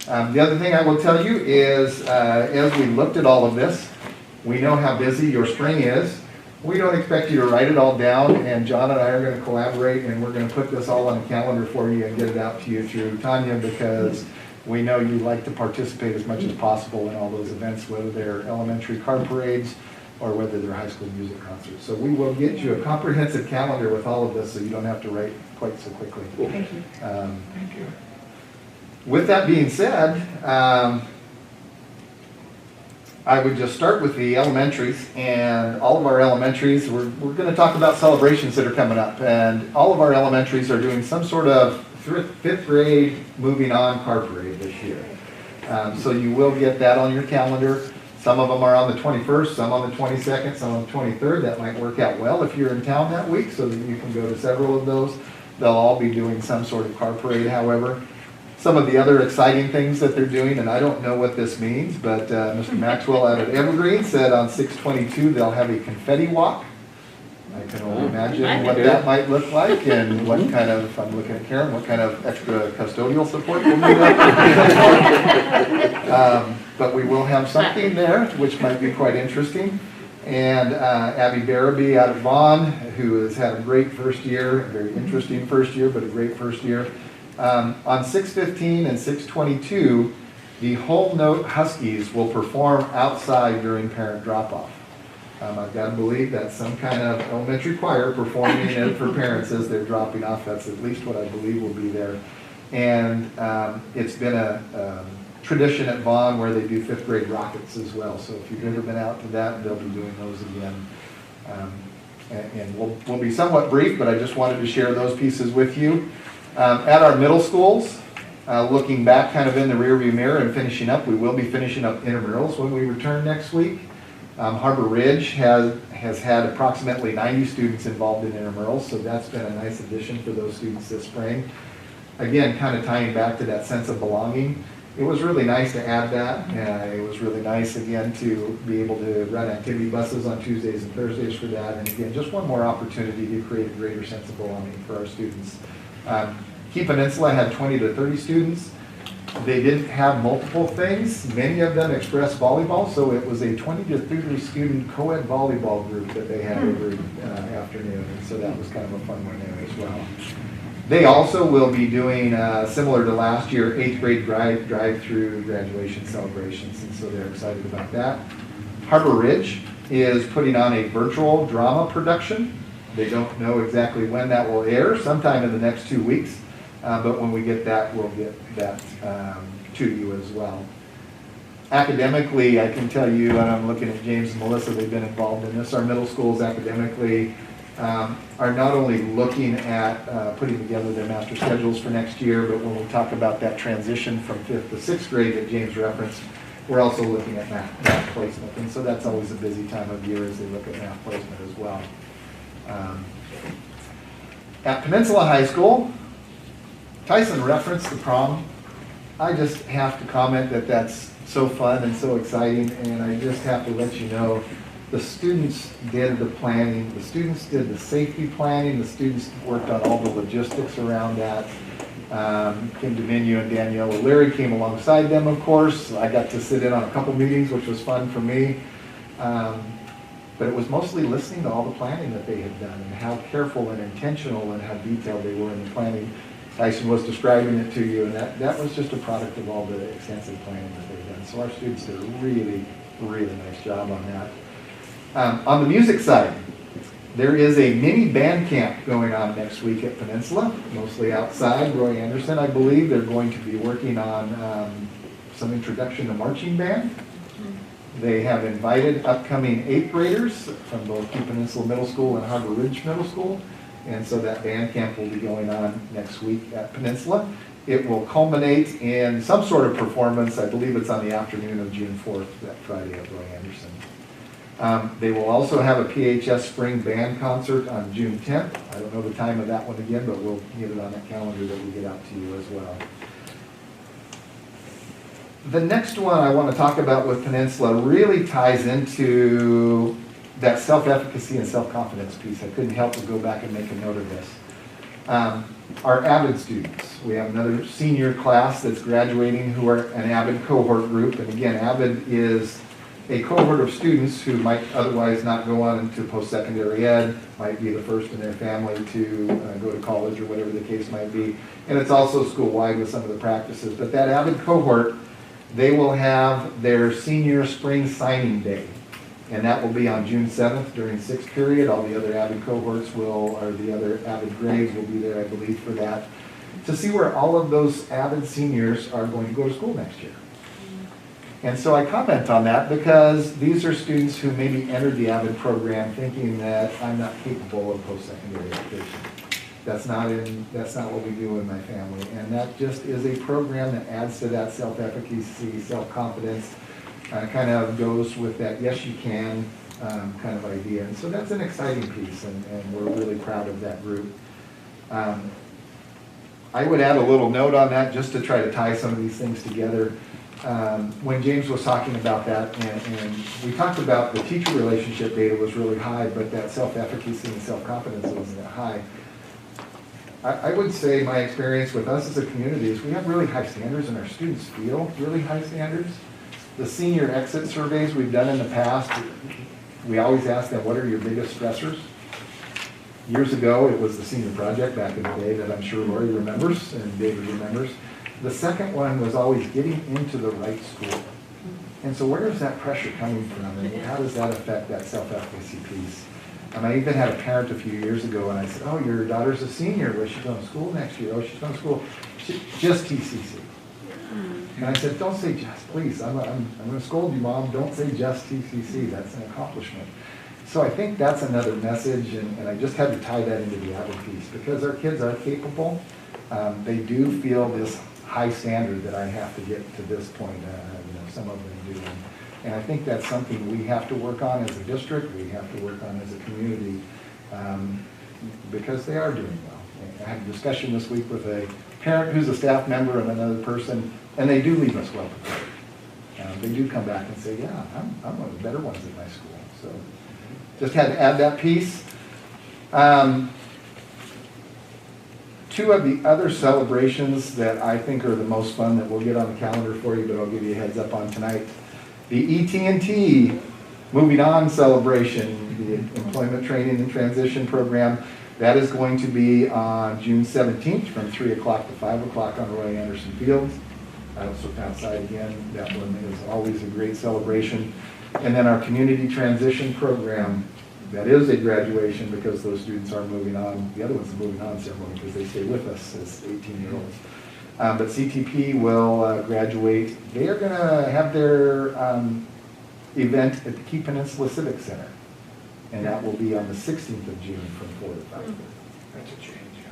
Speaker 17: The other thing I will tell you is, as we looked at all of this, we know how busy your spring is. We don't expect you to write it all down, and John and I are going to collaborate, and we're going to put this all on a calendar for you and get it out to you through Tanya, because we know you like to participate as much as possible in all those events, whether they're elementary car parades or whether they're high school music concerts. So we will get you a comprehensive calendar with all of this, so you don't have to write quite so quickly.
Speaker 4: Thank you.
Speaker 1: Thank you.
Speaker 17: With that being said, I would just start with the elementaries, and all of our elementaries, we're going to talk about celebrations that are coming up, and all of our elementaries are doing some sort of fifth grade moving on car parade this year. So you will get that on your calendar. Some of them are on the 21st, some on the 22nd, some on the 23rd. That might work out well if you're in town that week, so that you can go to several of those. They'll all be doing some sort of car parade, however. Some of the other exciting things that they're doing, and I don't know what this means, but Mr. Maxwell out at Evergreen said on 6/22 they'll have a confetti walk. I can only imagine what that might look like, and what kind of, I'm looking at Karen, what kind of extra custodial support we'll need. But we will have something there, which might be quite interesting. And Abby Barabee out of Vaughan, who has had a great first year, a very interesting first year, but a great first year. On 6/15 and 6/22, the Whole Note Huskies will perform outside during parent drop-off. I've got to believe that's some kind of elementary choir performing it for parents as they're dropping off. That's at least what I believe will be there. And it's been a tradition at Vaughan where they do fifth grade rockets as well. So if you've never been out to that, they'll be doing those again. And we'll be somewhat brief, but I just wanted to share those pieces with you. At our middle schools, looking back kind of in the rearview mirror and finishing up, we will be finishing up intramurals when we return next week. Harbor Ridge has had approximately 90 students involved in intramurals, so that's been a nice addition for those students this spring. Again, kind of tying back to that sense of belonging. It was really nice to add that. It was really nice, again, to be able to run activity buses on Tuesdays and Thursdays for that. And again, just one more opportunity to create a greater sense of belonging for our students. Key Peninsula had 20 to 30 students. They didn't have multiple things. Many of them expressed volleyball, so it was a 20 to 30 student co-ed volleyball group that they had every afternoon, and so that was kind of a fun one there as well. They also will be doing, similar to last year, 8th grade drive-through graduation celebrations, and so they're excited about that. Harbor Ridge is putting on a virtual drama production. They don't know exactly when that will air, sometime in the next 2 weeks. But when we get that, we'll get that to you as well. Academically, I can tell you, and I'm looking at James and Melissa, they've been involved in this. Our middle schools academically are not only looking at putting together their master schedules for next year, but when we talk about that transition from 5th to 6th grade that James referenced, we're also looking at math placement. And so that's always a busy time of year as they look at math placement as well. At Peninsula High School, Tyson referenced the prom. I just have to comment that that's so fun and so exciting, and I just have to let you know the students did the planning, the students did the safety planning, the students worked on all the logistics around that. Kim Dominu and Danielle O'Leary came alongside them, of course. I got to sit in on a couple meetings, which was fun for me. But it was mostly listening to all the planning that they had done and how careful and intentional and how detailed they were in the planning. Tyson was describing it to you, and that was just a product of all the extensive planning that they've done. So our students did a really, really nice job on that. On the music side, there is a mini band camp going on next week at Peninsula, mostly outside. Roy Anderson, I believe, they're going to be working on some introduction to marching band. They have invited upcoming 8th graders from both Key Peninsula Middle School and Harbor Ridge Middle School. And so that band camp will be going on next week at Peninsula. It will culminate in some sort of performance. I believe it's on the afternoon of June 4th, that Friday at Roy Anderson. They will also have a PHS Spring Band Concert on June 10th. I don't know the time of that one again, but we'll get it on that calendar that we get out to you as well. The next one I want to talk about with Peninsula really ties into that self-efficacy and self-confidence piece. I couldn't help but go back and make a note of this. Our Avid students. We have another senior class that's graduating who are an Avid cohort group. And again, Avid is a cohort of students who might otherwise not go on into post-secondary ed, might be the first in their family to go to college or whatever the case might be. And it's also school-wide with some of the practices. But that Avid cohort, they will have their senior spring signing day. And that will be on June 7th during 6th period. All the other Avid cohorts will, or the other Avid grades will be there, I believe, for that. To see where all of those Avid seniors are going to go to school next year. And so I comment on that because these are students who maybe entered the Avid program thinking that I'm not capable of post-secondary education. That's not what we do in my family. And that just is a program that adds to that self-efficacy, self-confidence, kind of goes with that yes you can kind of idea. And so that's an exciting piece, and we're really proud of that group. I would add a little note on that just to try to tie some of these things together. When James was talking about that, and we talked about the teacher relationship data was really high, but that self-efficacy and self-confidence wasn't that high. I would say my experience with us as a community is we have really high standards and our students feel really high standards. The senior exit surveys we've done in the past, we always ask them, what are your biggest stressors? Years ago, it was the senior project back in the day that I'm sure Lori remembers and David remembers. The second one was always getting into the right school. And so where is that pressure coming from, and how does that affect that self-efficacy piece? I even had a parent a few years ago, and I said, oh, your daughter's a senior. Where's she going to school next year? Oh, she's going to school. Just TCC. And I said, don't say just, please. I'm going to scold you, Mom. Don't say just TCC. That's an accomplishment. So I think that's another message, and I just had to tie that into the Avid piece because our kids are capable. They do feel this high standard that I have to get to this point. Some of them do. And I think that's something we have to work on as a district, we have to work on as a community, because they are doing well. I had a discussion this week with a parent who's a staff member and another person, and they do leave us well prepared. They do come back and say, yeah, I'm one of the better ones at my school. So just had to add that piece. Two of the other celebrations that I think are the most fun that we'll get on the calendar for you, but I'll give you a heads up on tonight. The ET&T Moving On celebration, the Employment Training and Transition Program, that is going to be on June 17th from 3 o'clock to 5 o'clock on Roy Anderson Field. Outside again, that one is always a great celebration. And then our Community Transition Program, that is a graduation because those students are moving on. The other one's a moving on ceremony because they stay with us as 18-year-olds. But CTP will graduate. They are going to have their event at the Key Peninsula Civic Center. And that will be on the 16th of June from 4 to 5.
Speaker 1: That's a change, yeah.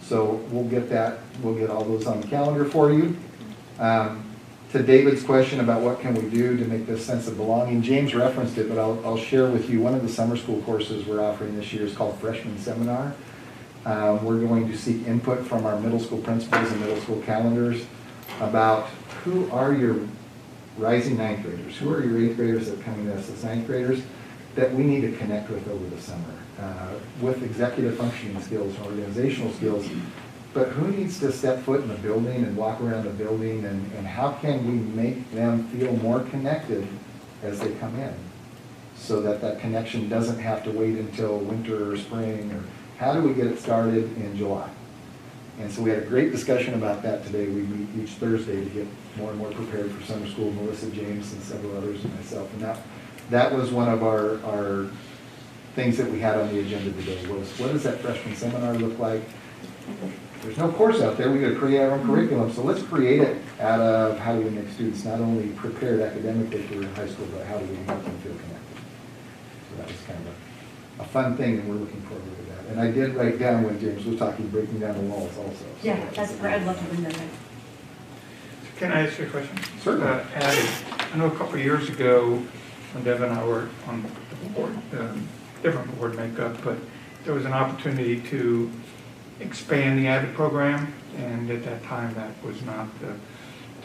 Speaker 17: So we'll get that, we'll get all those on the calendar for you. To David's question about what can we do to make this sense of belonging, James referenced it, but I'll share with you one of the summer school courses we're offering this year is called Freshman Seminar. We're going to seek input from our middle school principals and middle school calendars about who are your rising ninth graders, who are your eighth graders that are coming to us as ninth graders that we need to connect with over the summer with executive functioning skills and organizational skills. But who needs to step foot in the building and walk around the building, and how can we make them feel more connected as they come in so that that connection doesn't have to wait until winter or spring, or how do we get it started in July? And so we had a great discussion about that today. We meet each Thursday to get more and more prepared for summer school. Melissa, James, and several others, and myself. And that was one of our things that we had on the agenda today was, what does that freshman seminar look like? There's no course out there. We got to create our own curriculum. So let's create it out of how do we make students not only prepared academically for high school, but how do we make them feel connected? So that was kind of a fun thing, and we're looking forward to that. And I did write down when James was talking, breaking down the walls also. So
Speaker 4: yeah, I'd love to bring that in.
Speaker 1: Can I ask you a question?
Speaker 17: Certainly.
Speaker 1: Added, I know a couple of years ago, when Deb and I were on the board, different board makeup, but there was an opportunity to expand the Avid program, and at that time that was not the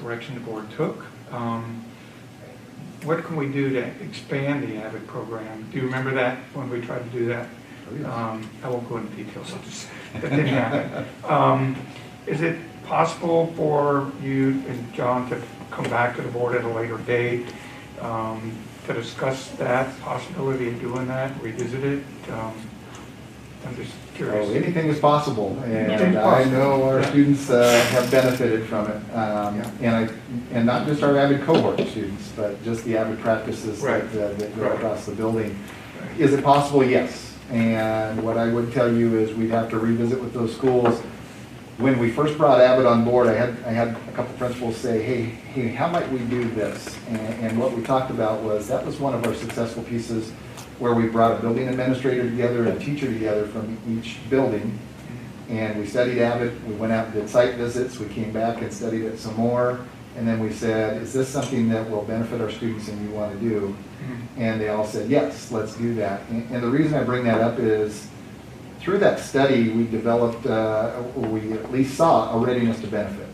Speaker 1: direction the board took. What can we do to expand the Avid program? Do you remember that when we tried to do that? I won't go into details, I'll just, that didn't happen. Is it possible for you and John to come back to the board at a later date to discuss that possibility of doing that, revisit it? I'm just curious.
Speaker 17: Oh, anything is possible, and
Speaker 1: Anything's
Speaker 17: I
Speaker 1: possible.
Speaker 17: know our
Speaker 1: Yeah.
Speaker 17: students have benefited from it. And not just our Avid cohort students, but just the Avid practices
Speaker 1: Right.
Speaker 17: that go
Speaker 1: Right.
Speaker 17: across the building. Is it possible? Yes. And what I would tell you is we'd have to revisit with those schools. When we first brought Avid on board, I had a couple principals say, hey, how might we do this? And what we talked about was that was one of our successful pieces where we brought a building administrator together and a teacher together from each building. And we studied Avid, we went out and did site visits, we came back and studied it some more. And then we said, is this something that will benefit our students and you want to do? And they all said, yes, let's do that. And the reason I bring that up is through that study, we developed, we at least saw a readiness to benefit.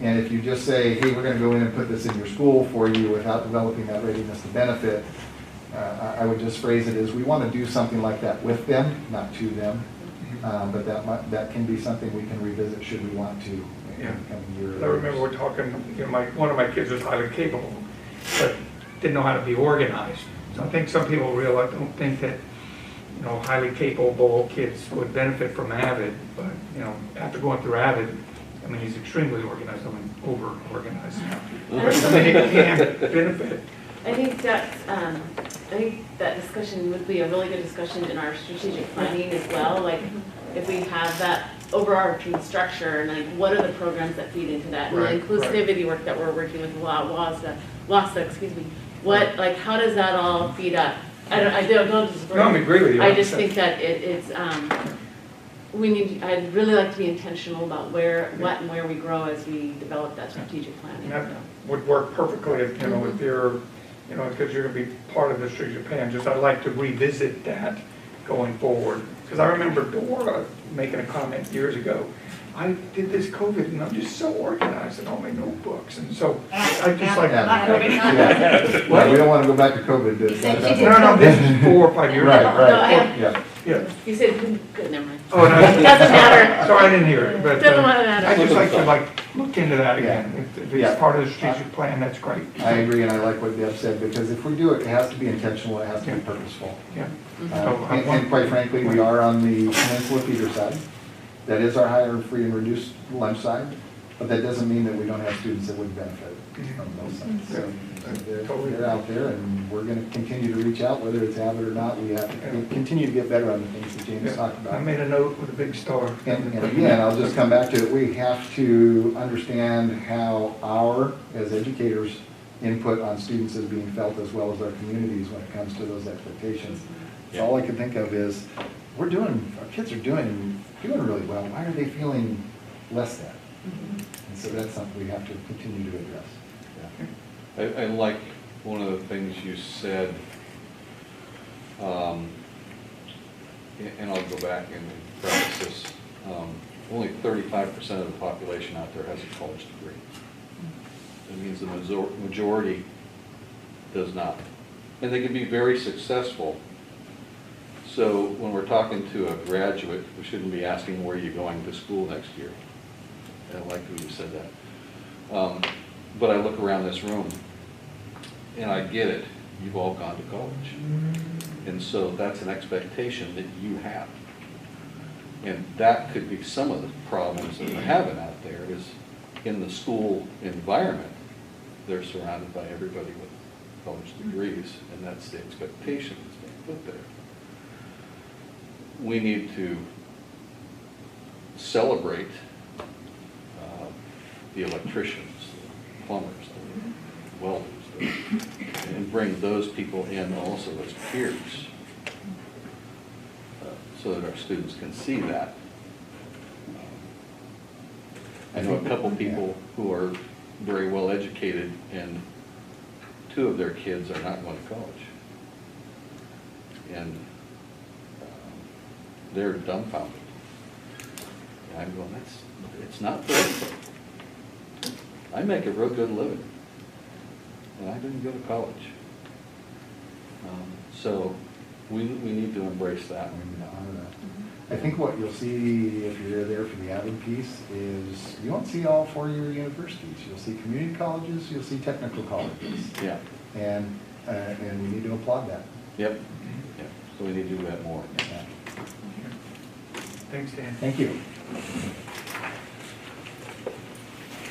Speaker 17: And if you just say, hey, we're going to go in and put this in your school for you without developing that readiness to benefit, I would just phrase it as we want to do something like that with them, not to them. But that can be something we can revisit should we want to.
Speaker 1: Yeah.
Speaker 17: In a year.
Speaker 1: I remember we're talking, one of my kids was highly capable, but didn't know how to be organized. So I think some people don't think that, highly capable kids would benefit from Avid, but, after going through Avid, I mean, he's extremely organized, over-organized. But I mean, he can benefit.
Speaker 11: I think that discussion would be a really good discussion in our strategic planning as well. Like, if we have that overarching structure, and like, what are the programs that feed into that? And
Speaker 1: Right,
Speaker 11: the inclusivity work that we're working with WASA, excuse me. What, like, how does that all feed up? I don't disagree.
Speaker 1: No, I agree with you.
Speaker 11: I just think that I'd really like to be intentional about what and where we grow as we develop that strategic planning.
Speaker 1: And that would work perfectly if, if you're, because you're going to be part of the strategic plan. Just I'd like to revisit that going forward. Because I remember Dora making a comment years ago. I did this COVID and I'm just so organized in all my notebooks. And so I just like
Speaker 17: Well, we don't want to go back to COVID.
Speaker 1: No, this is 4 or 5 years ago.
Speaker 17: Right.
Speaker 1: Yeah.
Speaker 11: You said, good, never mind.
Speaker 1: Oh, no.
Speaker 11: Doesn't matter.
Speaker 1: Sorry, I didn't hear it. But
Speaker 11: Doesn't matter.
Speaker 1: I just like to look into that again. If it's part of the strategic plan, that's great.
Speaker 17: I agree, and I like what Deb said, because if we do it, it has to be intentional, it has to be purposeful.
Speaker 1: Yeah.
Speaker 17: And quite frankly, we are on the Peninsula feeder side. That is our higher free and reduced lunch side, but that doesn't mean that we don't have students that would benefit from those sides. So they're out there, and we're going to continue to reach out, whether it's Avid or not. We have to continue to get better on the things that James talked about.
Speaker 1: I made a note with a big star.
Speaker 17: And again, I'll just come back to it. We have to understand how our, as educators, input on students is being felt as well as our communities when it comes to those expectations. So all I can think of is, our kids are doing really well. Why are they feeling less than? And so that's something we have to continue to address.
Speaker 2: I like one of the things you said, and I'll go back and preface this. Only 35% of the population out there has a college degree. That means the majority does not. And they can be very successful. So when we're talking to a graduate, we shouldn't be asking where you're going to school next year. I like who you said that. But I look around this room, and I get it. You've all gone to college. And so that's an expectation that you have. And that could be some of the problems that we're having out there is in the school environment, they're surrounded by everybody with college degrees, and that's the expectation that's being put there. We need to celebrate the electricians, the plumbers, the welders, and bring those people in also as peers so that our students can see that. I know a couple people who are very well educated and 2 of their kids are not going to college. And they're dumbfounded. And I'm going, it's not fair. I make a real good living, and I didn't go to college. So We need to embrace that.
Speaker 17: We need to honor that. I think what you'll see if you're there for the Avid piece is you won't see all four-year universities. You'll see community colleges, you'll see technical colleges.
Speaker 2: Yeah.
Speaker 17: And we need to applaud that.
Speaker 2: Yep. Yep. So we need to do that more.
Speaker 17: Yeah.
Speaker 1: Thanks, Dan.
Speaker 17: Thank you.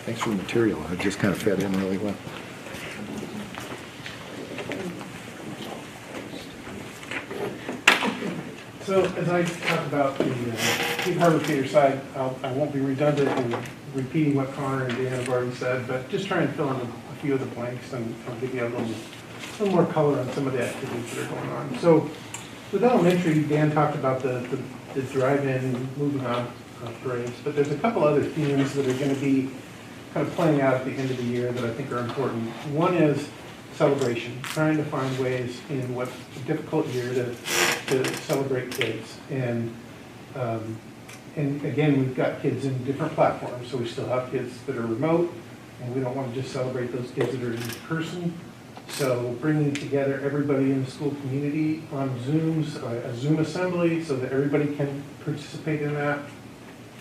Speaker 17: Thanks for the material. It just kind of fed in really well.
Speaker 18: So as I talk about the Gig Harbor Theater side, I won't be redundant in repeating what Connor and Dan have already said, but just try and fill in a few of the blanks and I'll give you a little more color on some of the activities that are going on. So with elementary, Dan talked about the drive-in moving on parades, but there's a couple other themes that are going to be kind of playing out at the end of the year that I think are important. One is celebration, trying to find ways in what's a difficult year to celebrate kids. And again, we've got kids in different platforms, so we still have kids that are remote, and we don't want to just celebrate those kids that are in person. So bringing together everybody in the school community on Zooms, a Zoom assembly, so that everybody can participate in that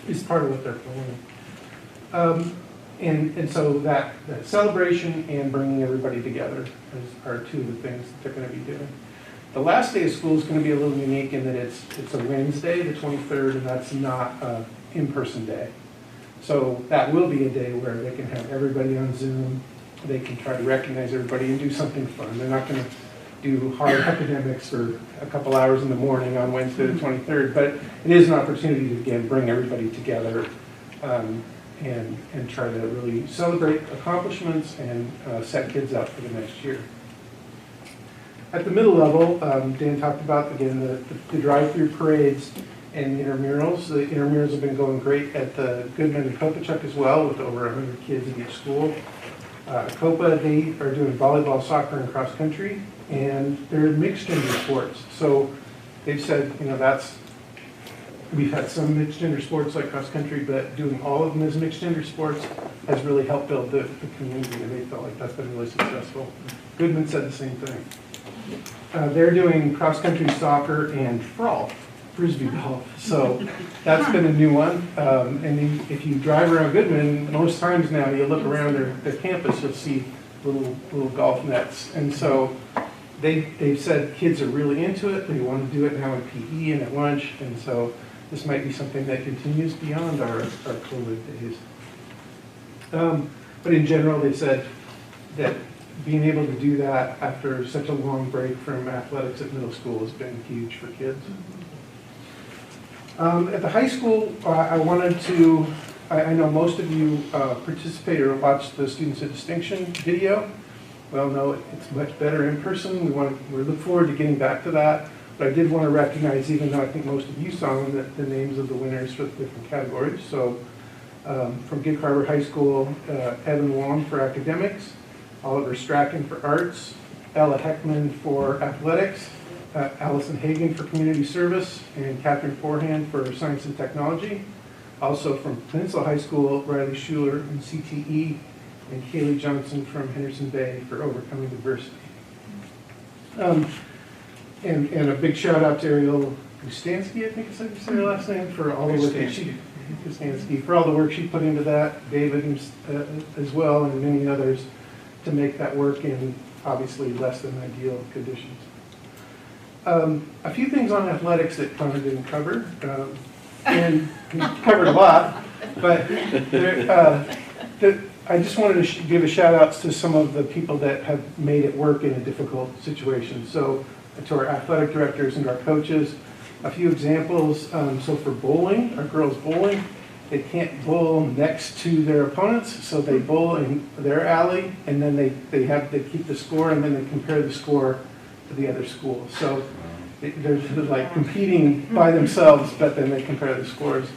Speaker 18: is part of what they're planning. And so that celebration and bringing everybody together are two of the things that they're going to be doing. The last day of school is going to be a little unique in that it's a Wednesday, the 23rd, and that's not an in-person day. So that will be a day where they can have everybody on Zoom. They can try to recognize everybody and do something fun. They're not going to do hard academics for a couple hours in the morning on Wednesday the 23rd, but it is an opportunity to, again, bring everybody together and try to really celebrate accomplishments and set kids up for the next year. At the middle level, Dan talked about, again, the drive-through parades and intramurals. The intramurals have been going great at the Goodman and Kopachuk as well, with over 100 kids in each school. Copa, they are doing volleyball, soccer, and cross country, and they're mixed gender sports. So they've said, we've had some mixed gender sports like cross country, but doing all of them as mixed gender sports has really helped build the community, and they felt like that's been really successful. Goodman said the same thing. They're doing cross country, soccer, and frisbee golf. So that's been a new one. And if you drive around Goodman, most times now you look around their campus, you'll see little golf nets. And so they've said kids are really into it. They want to do it now in PE and at lunch. And so this might be something that continues beyond our COVID days. But in general, they said that being able to do that after such a long break from athletics at middle school has been huge for kids. At the high school, I know most of you participate or watched the Students of Distinction video. Well, no, it's much better in person. We look forward to getting back to that. But I did want to recognize, even though I think most of you saw them, the names of the winners for the different categories. So from Gig Harbor High School, Evan Wong for academics, Oliver Strachan for arts, Ella Heckman for athletics, Allison Hagan for community service, and Catherine Forehand for science and technology. Also from Peninsula High School, Riley Schuler in CTE, and Kaylee Johnson from Henderson Bay for overcoming diversity. And a big shout out to Ariel Gustansky, I think is how you say her last name, for all the work that Gustansky, for all the work she put into that, David as well, and many others, to make that work in obviously less than ideal conditions. A few things on athletics that Connor didn't cover, and he covered a lot, but I just wanted to give a shout out to some of the people that have made it work in a difficult situation. So to our athletic directors and our coaches, a few examples. So for bowling, our girls bowling, they can't bowl next to their opponents, so they bowl in their alley, and then they keep the score, and then they compare the score to the other school. So they're like competing by themselves, but then they compare the scores.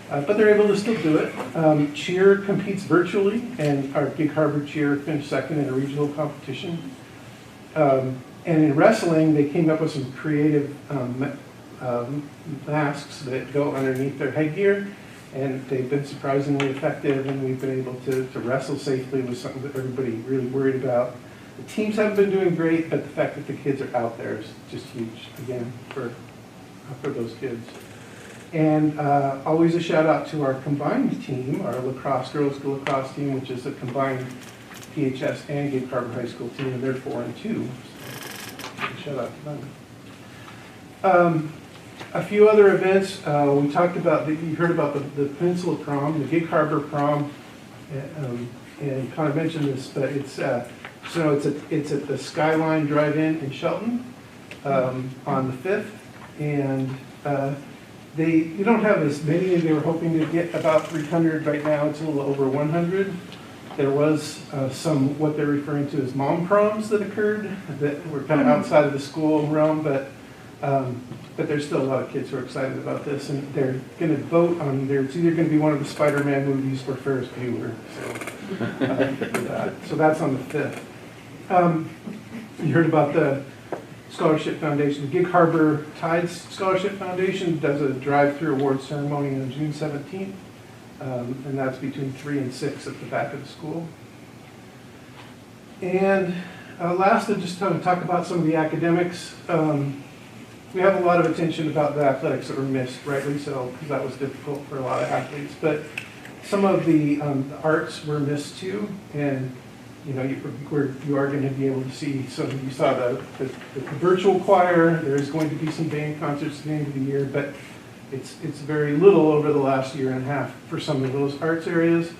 Speaker 18: But they're able to still do it. Cheer competes virtually, and our Gig Harbor cheer finished second in a regional competition. And in wrestling, they came up with some creative masks that go underneath their headgear, and they've been surprisingly effective, and we've been able to wrestle safely with something that everybody really worried about. The teams haven't been doing great, but the fact that the kids are out there is just huge, again, for those kids. And always a shout out to our combined team, our lacrosse, girls lacrosse team, which is a combined PHS and Gig Harbor High School team, and they're 4-2. So shout out to them. A few other events, we talked about, you heard about the Peninsula Prom, the Gig Harbor Prom, and kind of mentioned this, but it's at the Skyline Drive-In in Shelton on the 5th, and you don't have as many. They were hoping to get about 300. Right now it's a little over 100. There was some, what they're referring to as mom proms that occurred that were kind of outside of the school realm, but there's still a lot of kids who are excited about this, and they're going to vote on either. It's either going to be one of the Spider-Man movies or Ferris Bueller. So that's on the 5th. You heard about the Scholarship Foundation. The Gig Harbor Tides Scholarship Foundation does a drive-through award ceremony on June 17th, and that's between 3 and 6 at the back of the school. And last, I'll just talk about some of the academics. We have a lot of attention about the athletics that were missed, rightly so, because that was difficult for a lot of athletes. But some of the arts were missed too, and you are going to be able to see. So you saw the virtual choir. There's going to be some band concerts at the end of the year, but it's very little over the last year and a half for some of those arts areas.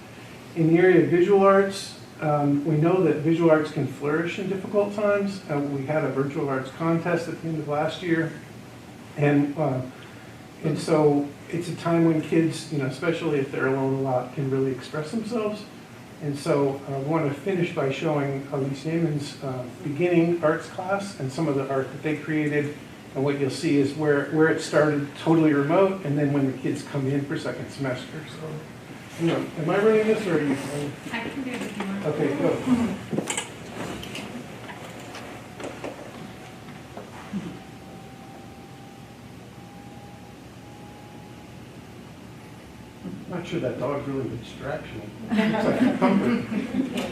Speaker 18: In the area of visual arts, we know that visual arts can flourish in difficult times. We had a virtual arts contest at the end of last year, and so it's a time when kids, especially if they're alone a lot, can really express themselves. And so I want to finish by showing Elise Naiman's beginning arts class and some of the art that they created. And what you'll see is where it started totally remote, and then when the kids come in for second semester. So, am I running this, or are you?
Speaker 10: I can do it if you want.
Speaker 18: Okay, go. Not sure that dog's really a distraction. It's like a comfort.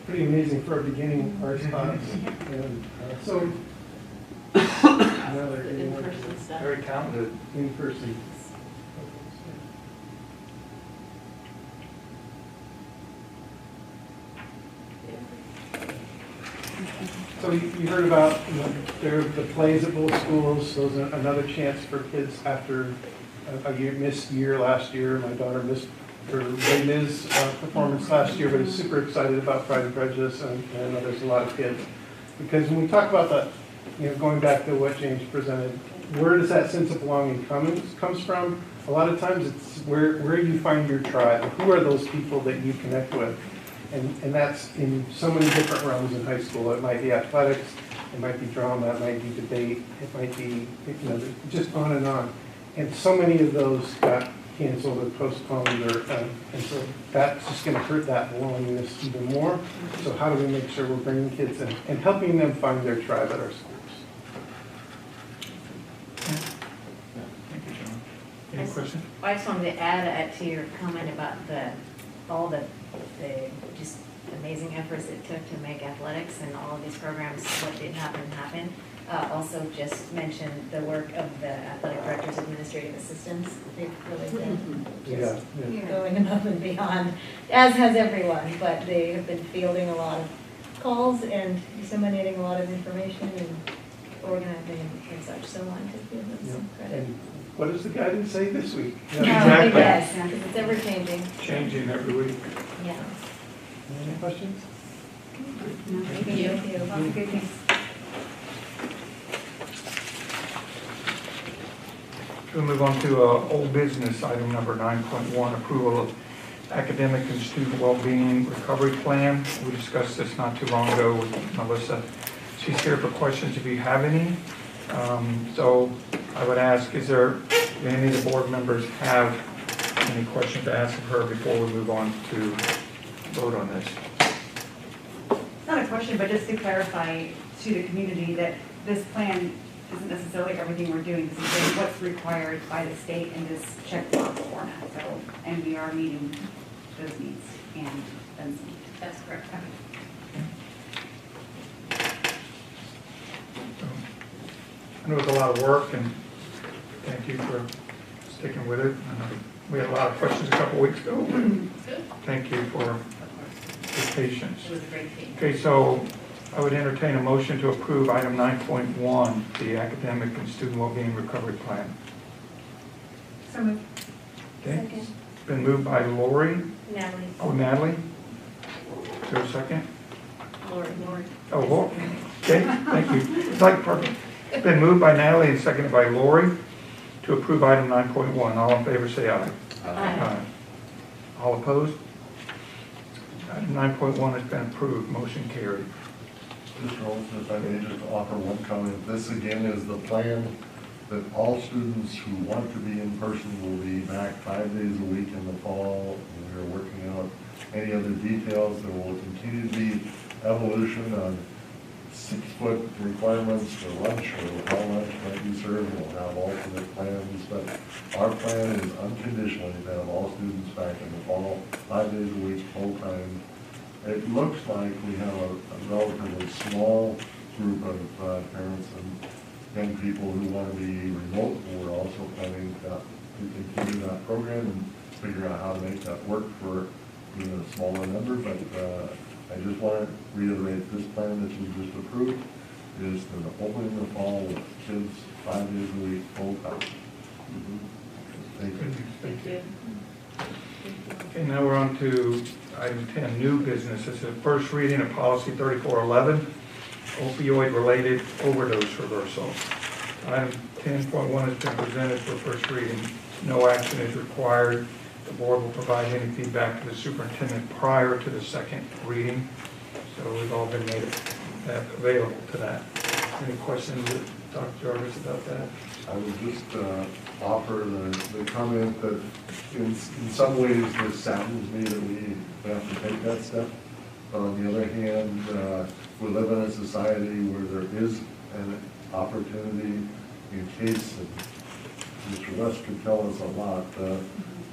Speaker 18: Pretty amazing for a beginning arts class. And so, another
Speaker 11: in-person stuff.
Speaker 18: very talented in-person. So you heard about the plays at both schools. Those are another chance for kids after a missed year last year. My daughter missed her Les Mis performance last year, but is super excited about Pride and Prejudice, and I know there's a lot of kids. Because when we talk about that, going back to what James presented, where does that sense of belonging comes from? A lot of times it's where you find your tribe. Who are those people that you connect with? And that's in so many different realms in high school. It might be athletics, it might be drama, it might be debate, it might be, just on and on. And so many of those got canceled or postponed, and so that's just going to hurt that belongingness even more. So how do we make sure we're bringing kids in and helping them find their tribe at our schools?
Speaker 1: Thank you, John. Any questions?
Speaker 11: I just wanted to add to your comment about all the
Speaker 19: the just amazing efforts it took to make athletics and all of these programs, what did happen. Also just mention the work of the athletic directors, administrative assistants. They've really been just going above and beyond, as has everyone, but they have been fielding a lot of calls and disseminating a lot of information and organizing and such, so I wanted to give them some credit.
Speaker 18: And what does the guidance say this week?
Speaker 1: Exactly.
Speaker 19: It does, because it's ever changing.
Speaker 1: Changing every week.
Speaker 19: Yeah.
Speaker 18: Any questions?
Speaker 19: Thank you. Lots of good things.
Speaker 1: We'll move on to old business, item number 9.1, approval of academic and student well-being recovery plan. We discussed this not too long ago with Melissa. She's here for questions if you have any. So I would ask, do any of the board members have any questions to ask of her before we move on to vote on this?
Speaker 4: It's not a question, but just to clarify to the community that this plan isn't necessarily everything we're doing. This is what's required by the state in this checkbox format. So, and we are meeting those needs and then some.
Speaker 9: That's correct.
Speaker 1: I know it's a lot of work, and thank you for sticking with it. I know we had a lot of questions a couple weeks ago.
Speaker 9: Good.
Speaker 1: Thank you for your patience.
Speaker 9: It was a great team.
Speaker 1: Okay, so I would entertain a motion to approve item 9.1, the academic and student well-being recovery plan.
Speaker 4: So moved.
Speaker 1: Okay,
Speaker 3: Second.
Speaker 1: it's been moved by Lori.
Speaker 3: Natalie.
Speaker 1: Oh, Natalie. Is there a second?
Speaker 3: Lori.
Speaker 1: Oh, Lori. Okay, thank you. It's like perfect. It's been moved by Natalie and seconded by Lori to approve item 9.1. All in favor say aye.
Speaker 3: Aye.
Speaker 1: All opposed? Item 9.1 has been approved. Motion carried.
Speaker 5: Mr. Olson, if I may just offer one comment. This again is the plan that all students who want to be in person will be back 5 days a week in the fall. We are working out any other details. There will continue to be evolution on 6-foot requirements for lunch or how lunch might be served. We'll have alternate plans, but our plan is unconditionally to have all students back in the fall, 5 days a week, full time. It looks like we have a relatively small group of parents and young people who want to be remote. We're also planning to continue that program and figure out how to make that work for even a smaller number. But I just want to reiterate, this plan that you just approved is to open in the fall with kids 5 days a week, full time. Thank you.
Speaker 1: Thank you. Okay, now we're on to item 10, new business. This is the first reading of policy 3411, opioid-related overdose reversal. Item 10.1 has been presented for first reading. No action is required. The board will provide any feedback to the superintendent prior to the second reading. So we've all been made available to that. Any questions, Dr. Jarvis, about that?
Speaker 5: I would just offer the comment that in some ways this saddens me that we have to take that step. But on the other hand, we live in a society where there is an opportunity in case, and Mr. West could tell us a lot,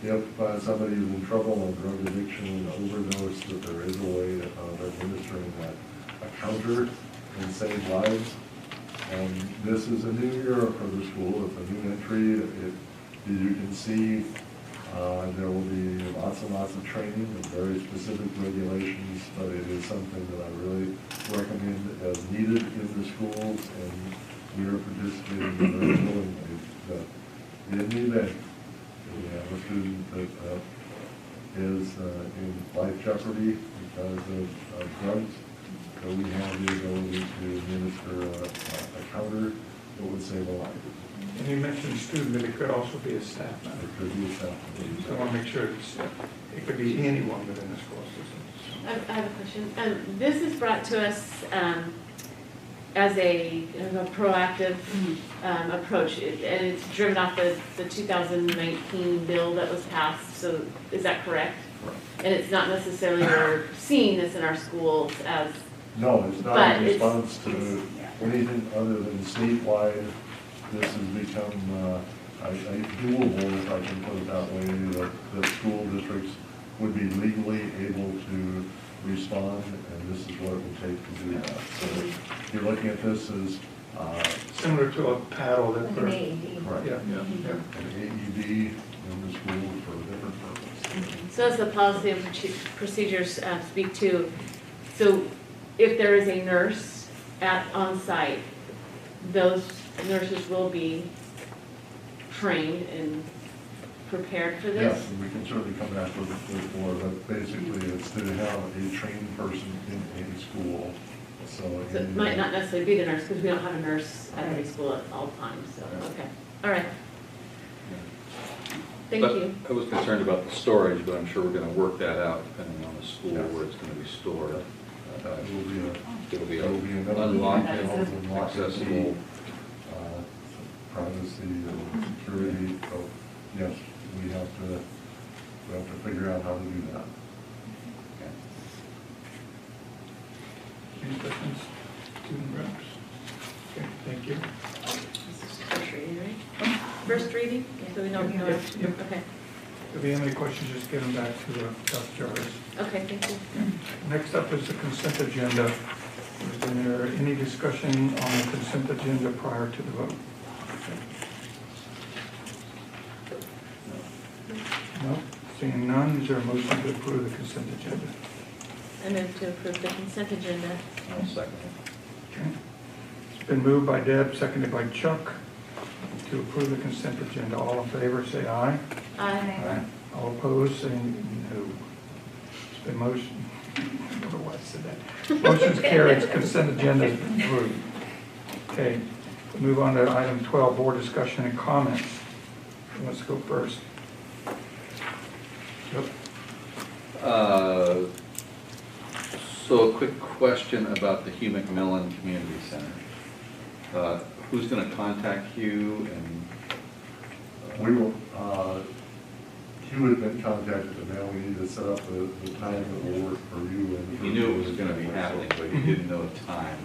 Speaker 5: if somebody is in trouble on drug addiction and overdose, that there is a way of administering that, a counter and save lives. And this is a new era for the school. It's a new entry. You can see there will be lots and lots of training and very specific regulations, but it is something that I really recommend as needed in the schools, and we are participating very willingly. But in the event we have a student that is in life jeopardy because of drugs, so we have the ability to administer a counter that would save a life.
Speaker 1: And you mentioned student, but it could also be a staff member.
Speaker 5: It could be a staff member.
Speaker 1: So I want to make sure it could be anyone within the school system.
Speaker 11: I have a question. This is brought to us as a proactive approach, and it's driven off the 2019 bill that was passed. So is that correct?
Speaker 5: Right.
Speaker 11: And it's not necessarily we're seeing this in our schools as.
Speaker 5: No, it's not in response to anything other than statewide. This has become doable, if I can put it that way, that school districts would be legally able to respond, and this is what it would take to do that. So you're looking at this as
Speaker 1: Similar to a paddle that.
Speaker 19: Like an AED.
Speaker 5: correct.
Speaker 1: Yeah,
Speaker 5: An AED in the school for a different purpose.
Speaker 11: So as the policy and procedures speak to, so if there is a nurse on site, those nurses will be trained and prepared for this?
Speaker 5: Yes, and we can certainly come back with more, but basically it's to have a trained person in a school, so.
Speaker 11: So it might not necessarily be the nurse, because we don't have a nurse at every school at all times, so, okay. All right. Thank
Speaker 2: But
Speaker 11: you.
Speaker 2: I was concerned about the storage, but I'm sure we're gonna work that out depending on the school where it's gonna be stored. It'll be unlocked, accessible.
Speaker 5: Privacy and security, so yes, we have to figure out how to do that.
Speaker 1: Any questions, student reps? Okay, thank you.
Speaker 11: This is first reading, right? First reading, so we don't know.
Speaker 1: Yep.
Speaker 11: Okay.
Speaker 1: If you have any questions, just get them back to Dr. Jarvis.
Speaker 11: Okay, thank you.
Speaker 1: Next up is the consent agenda. Is there any discussion on the consent agenda prior to the vote? No? Seeing none, is there a motion to approve the consent agenda?
Speaker 11: I move to approve the consent agenda.
Speaker 2: I'll second
Speaker 1: Okay. It's been moved by Deb, seconded by Chuck, to approve the consent agenda. All in favor, say aye.
Speaker 11: Aye.
Speaker 1: All opposed, say no. It's been motion, I don't know why I said that. Motion's carried, consent agenda is approved. Okay, move on to item 12, board discussion and comments. Let's go first. Yep.
Speaker 2: So a quick question about the Hugh McMillan Community Center. Who's going to contact you and?
Speaker 5: We will, Hugh had been contacted, and now we need to set up the time that will work for you. And
Speaker 2: You knew it was going to be happening, but you didn't know the time.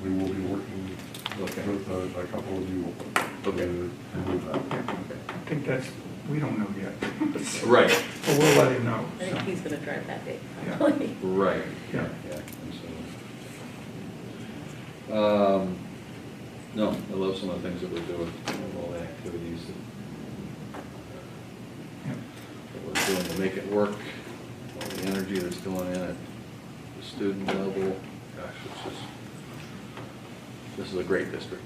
Speaker 5: We will be working with a couple of you to do that.
Speaker 1: I think that's, we don't know yet.
Speaker 2: Right.
Speaker 1: But we'll let him know.
Speaker 11: I think he's going to drive that day,
Speaker 1: Yeah.
Speaker 11: probably.
Speaker 2: Right.
Speaker 1: Yeah.
Speaker 2: And so, no, I love some of the things that we're doing, all the activities that we're doing to make it work, all the energy that's going in at the student level. Gosh, it's just, this is a great district.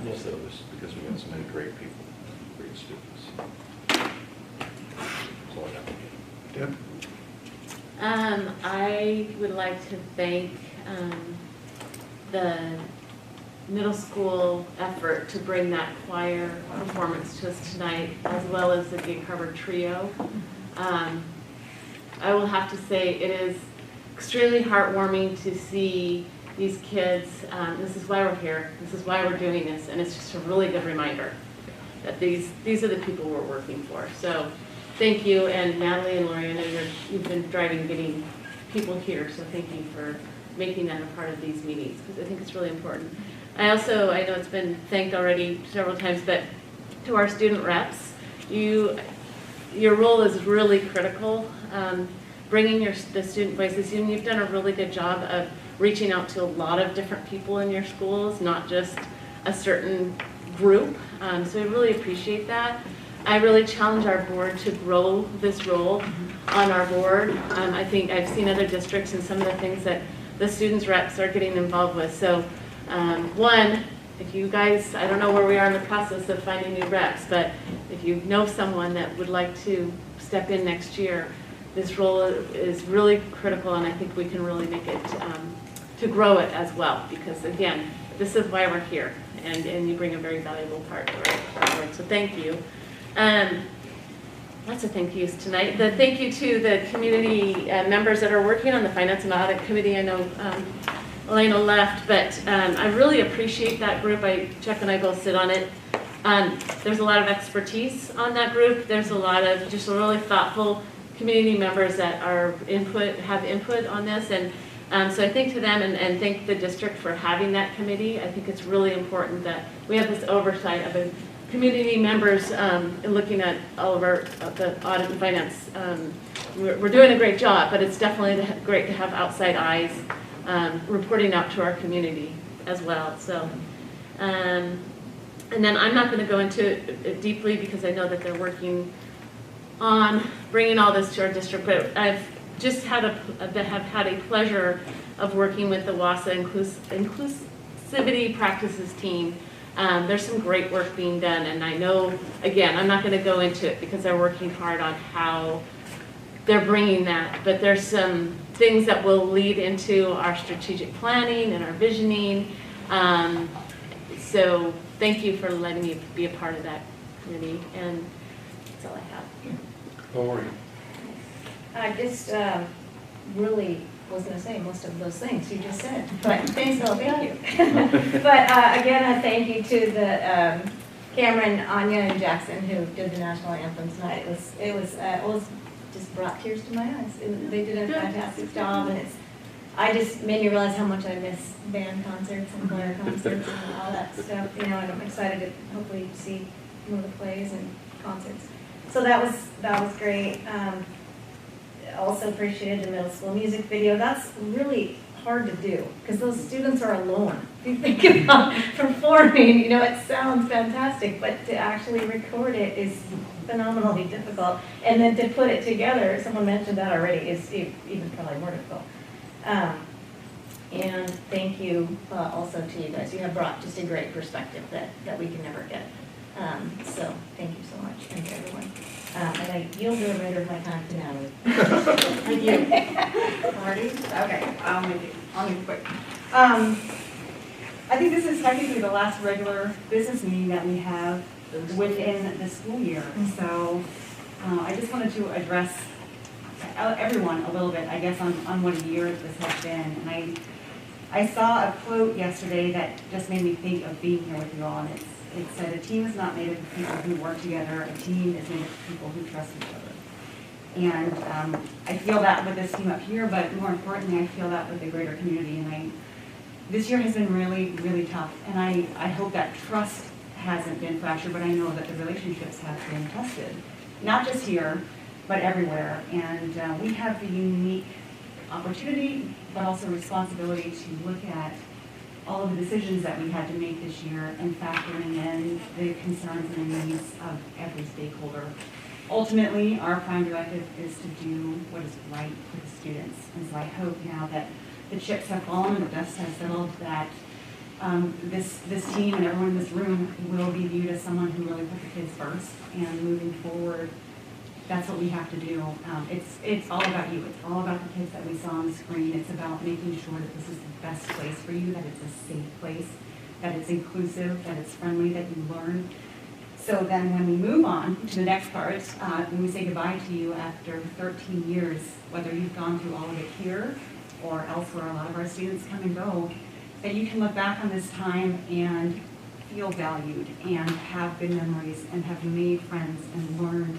Speaker 2: Yes, it is, because we got so many great people, great students. That's all I got.
Speaker 1: Deb?
Speaker 11: I would like to thank the middle school effort to bring that choir performance to us tonight, as well as the Gig Harbor Trio. I will have to say it is extremely heartwarming to see these kids. This is why we're here. This is why we're doing this, and it's just a really good reminder that these are the people we're working for. So thank you, and Natalie and Lori, I know you've been driving getting people here, so thank you for making that a part of these meetings, because I think it's really important. I know it's been thanked already several times, but to our student reps, your role is really critical. Bringing the student voices, and you've done a really good job of reaching out to a lot of different people in your schools, not just a certain group. So I really appreciate that. I really challenge our board to grow this role on our board. I think I've seen other districts and some of the things that the students reps are getting involved with. So one, if you guys, I don't know where we are in the process of finding new reps, but if you know someone that would like to step in next year, this role is really critical, and I think we can really make it to grow it as well, because again, this is why we're here, and you bring a very valuable part to our work, so thank you. Lots of thank yous tonight. The thank you to the community members that are working on the Finance and Audit Committee. I know Elena left, but I really appreciate that group. Chuck and I both sit on it. There's a lot of expertise on that group. There's a lot of just really thoughtful community members that have input on this, and so I think to them and thank the district for having that committee. I think it's really important that we have this oversight of a community members looking at all of the audit and finance we're doing a great job, but it's definitely great to have outside eyes reporting out to our community as well. So, and then I'm not going to go into it deeply because I know that they're working on bringing all this to our district, but I've just had have had a pleasure of working with the WASA Inclusivity Practices team. There's some great work being done, and I know, again, I'm not going to go into it because they're working hard on how they're bringing that, but there's some things that will lead into our strategic planning and our visioning. So thank you for letting me be a part of that committee, and that's all I have.
Speaker 1: Lori.
Speaker 19: I just really was going to say most of those things you just said, but thanks, Bill, thank you. But again, a thank you to the Cameron, Anya, and Jackson who did the national anthem tonight. It was just brought tears to my eyes. They did a fantastic job, and I just made me realize how much I miss band concerts and choir concerts and all that stuff. You know, and I'm excited to hopefully see more of the plays and concerts. So that was great. Also appreciated the middle school music video. That's really hard to do because those students are alone. If you think about performing, you know, it sounds fantastic, but to actually record it is phenomenally difficult. And then to put it together, someone mentioned that already, is even probably more difficult. And thank you also to you guys. You have brought just a great perspective that we can never get. So thank you so much. Thank you, everyone. And I yield the remainder of my time to Natalie.
Speaker 4: Thank you. Marty? Okay, I'll make it quick. I think this is technically the last regular business meeting that we have within the school year. So I just wanted to address everyone a little bit, I guess, on what a year this has been. And I saw a quote yesterday that just made me think of being here with you all. And it said, a team is not made of people who work together. A team is made of people who trust each other. And I feel that with this team up here, but more importantly, I feel that with the greater community. And this year has been really, really tough. And I hope that trust hasn't been fractured, but I know that the relationships have been tested. Not just here, but everywhere. And we have the unique opportunity, but also responsibility to look at all of the decisions that we had to make this year and factoring in the concerns and the needs of every stakeholder. Ultimately, our prime directive is to do what is right for the students. And so I hope now that the chips have fallen and the dust has settled, that this team and everyone in this room will be viewed as someone who really put the kids first. And moving forward, that's what we have to do. It's all about you. It's all about the kids that we saw on the screen. It's about making sure that this is the best place for you, that it's a safe place, that it's inclusive, that it's friendly, that you learn. So then when we move on to the next part, when we say goodbye to you after 13 years, whether you've gone through all of it here or elsewhere, a lot of our students come and go, that you can look back on this time and feel valued and have good memories and have made friends and learned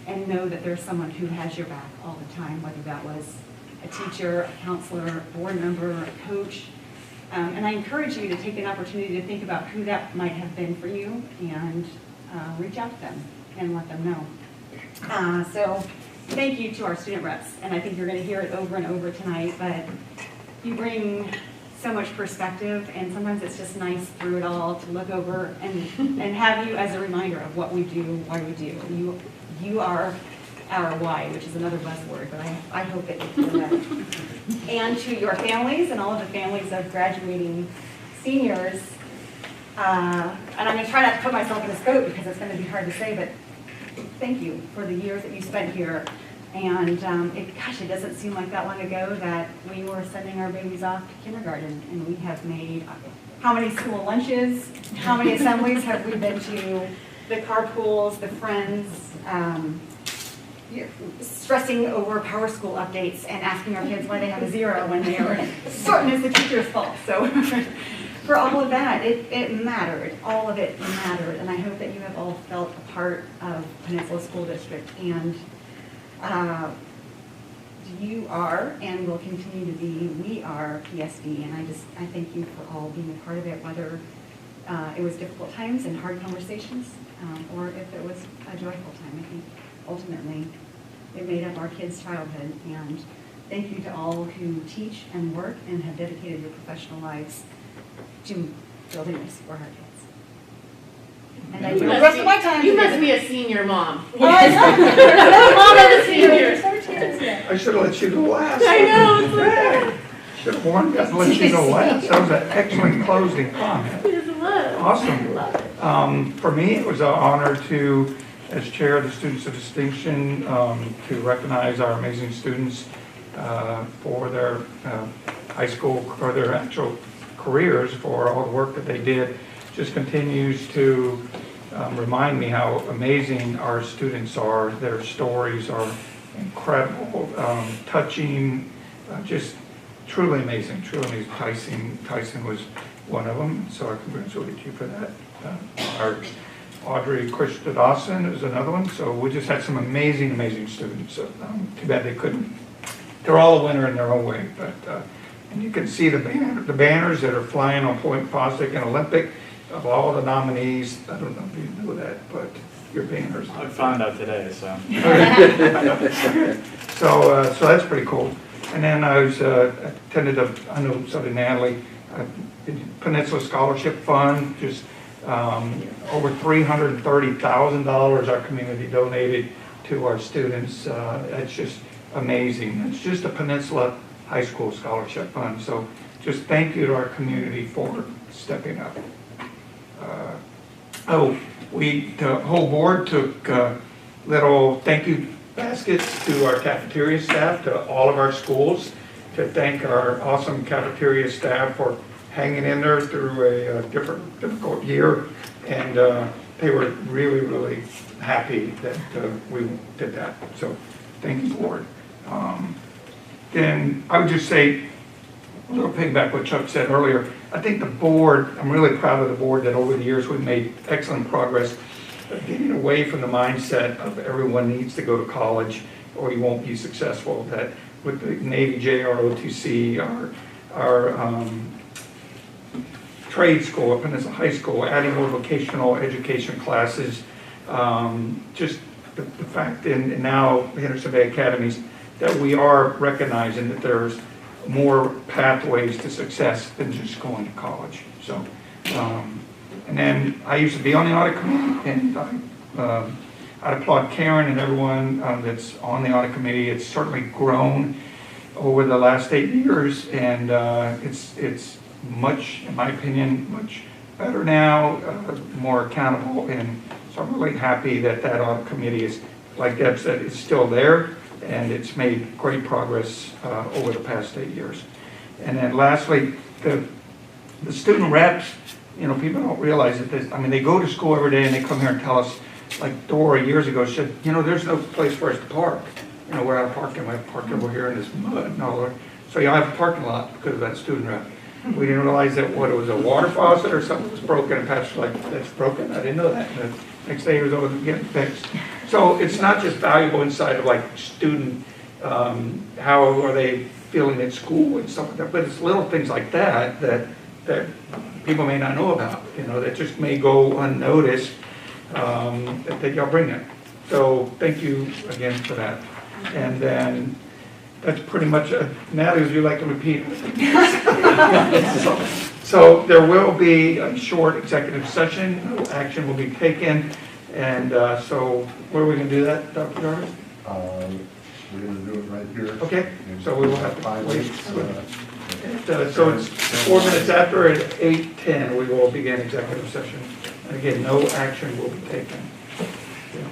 Speaker 4: and know that there's someone who has your back all the time, whether that was a teacher, a counselor, a board member, a coach. And I encourage you to take an opportunity to think about who that might have been for you and reach out to them and let them know. So thank you to our student reps, and I think you're going to hear it over and over tonight, but you bring so much perspective, and sometimes it's just nice through it all to look over and have you as a reminder of what we do, why we do. You are our why, which is another buzzword, but I hope that you feel that. And to your families and all of the families of graduating seniors, and I'm going to try not to put myself in a scope because it's going to be hard to say, but thank you for the years that you spent here. And gosh, it doesn't seem like that long ago that we were sending our babies off to kindergarten, and we have made how many school lunches, how many assemblies have we been to, the carpools, the friends, stressing over power school updates and asking our kids why they have a 0 when they are certain it's the teacher's fault. So for all of that, it mattered. All of it mattered. And I hope that you have all felt a part of Peninsula School District. And you are and will continue to be, we are PSD. And I thank you for all being a part of it, whether it was difficult times and hard conversations, or if it was a joyful time. I think ultimately It made up our kids' childhood, and thank you to all who teach and work and have dedicated your professional lives to building this for our kids. And I do the rest of my time.
Speaker 11: You must be a senior mom.
Speaker 4: Mom
Speaker 11: of the seniors.
Speaker 1: I should have let you go last.
Speaker 11: I know, it's okay.
Speaker 1: Should have warned you, let you go last. That was an excellent closing comment. Awesome. For me, it was an honor to, as chair of the Students of Distinction, to recognize our amazing students for their high school or their actual careers, for all the work that they did. Just continues to remind me how amazing our students are. Their stories are incredible, touching, just truly amazing, truly amazing. Tyson was one of them, so I congratulate you for that. Our Audrey Dawson is another one, so we just had some amazing, amazing students. Too bad they couldn't. They're all a winner in their own way, but and you can see the banners that are flying on Point Fosdick and Olympic of all the nominees. I don't know if you know that, but your banners.
Speaker 6: I found out today, so.
Speaker 1: So that's pretty cool. And then I was attended I know so did Natalie, Peninsula Scholarship Fund, just over $330,000 our community donated to our students. It's just amazing. It's just a Peninsula High School Scholarship Fund. So just thank you to our community for stepping up. The whole board took little thank you baskets to our cafeteria staff, to all of our schools, to thank our awesome cafeteria staff for hanging in there through a difficult year. And they were really, really happy that we did that. So thank you, board. Then I would just say, a little piggyback what Chuck said earlier, I think the board, I'm really proud of the board that over the years we've made excellent progress of getting away from the mindset of everyone needs to go to college or you won't be successful. That with the Navy JROTC, our trade school up in as a high school, adding more vocational education classes, just the fact in now Henderson Bay Academies that we are recognizing that there's more pathways to success than just going to college. So, and then I used to be on the audit committee, and I'd applaud Karen and everyone that's on the audit committee. It's certainly grown over the last 8 years, and it's much, in my opinion, much better now, more accountable, and so I'm really happy that that audit committee is, like Deb said, it's still there, and it's made great progress over the past 8 years. And then lastly, the student reps, you know, people don't realize that I mean, they go to school every day and they come here and tell us, like Dora years ago said, you know, there's no place for us to park. You know, we're out of parking, we have to park over here in this mud and all that. So you have a parking lot because of that student rep. We didn't realize that it was a water faucet or something was broken, and Pat's like, that's broken, I didn't know that. And the next day he was over getting fixed. So it's not just valuable inside of like student, how are they feeling at school and stuff like that, but it's little things like that that people may not know about, you know, that just may go unnoticed, that y'all bring it. So thank you again for that. And then that's pretty much, Natalie, would you like to repeat? So there will be a short executive session, no action will be taken, and so where are we going to do that, Dr. Jarvis?
Speaker 5: We're going to do it right here.
Speaker 1: Okay, so we will have to wait. So it's 4 minutes after at 8:10 we will begin executive session. And again, no action will be taken. Yeah.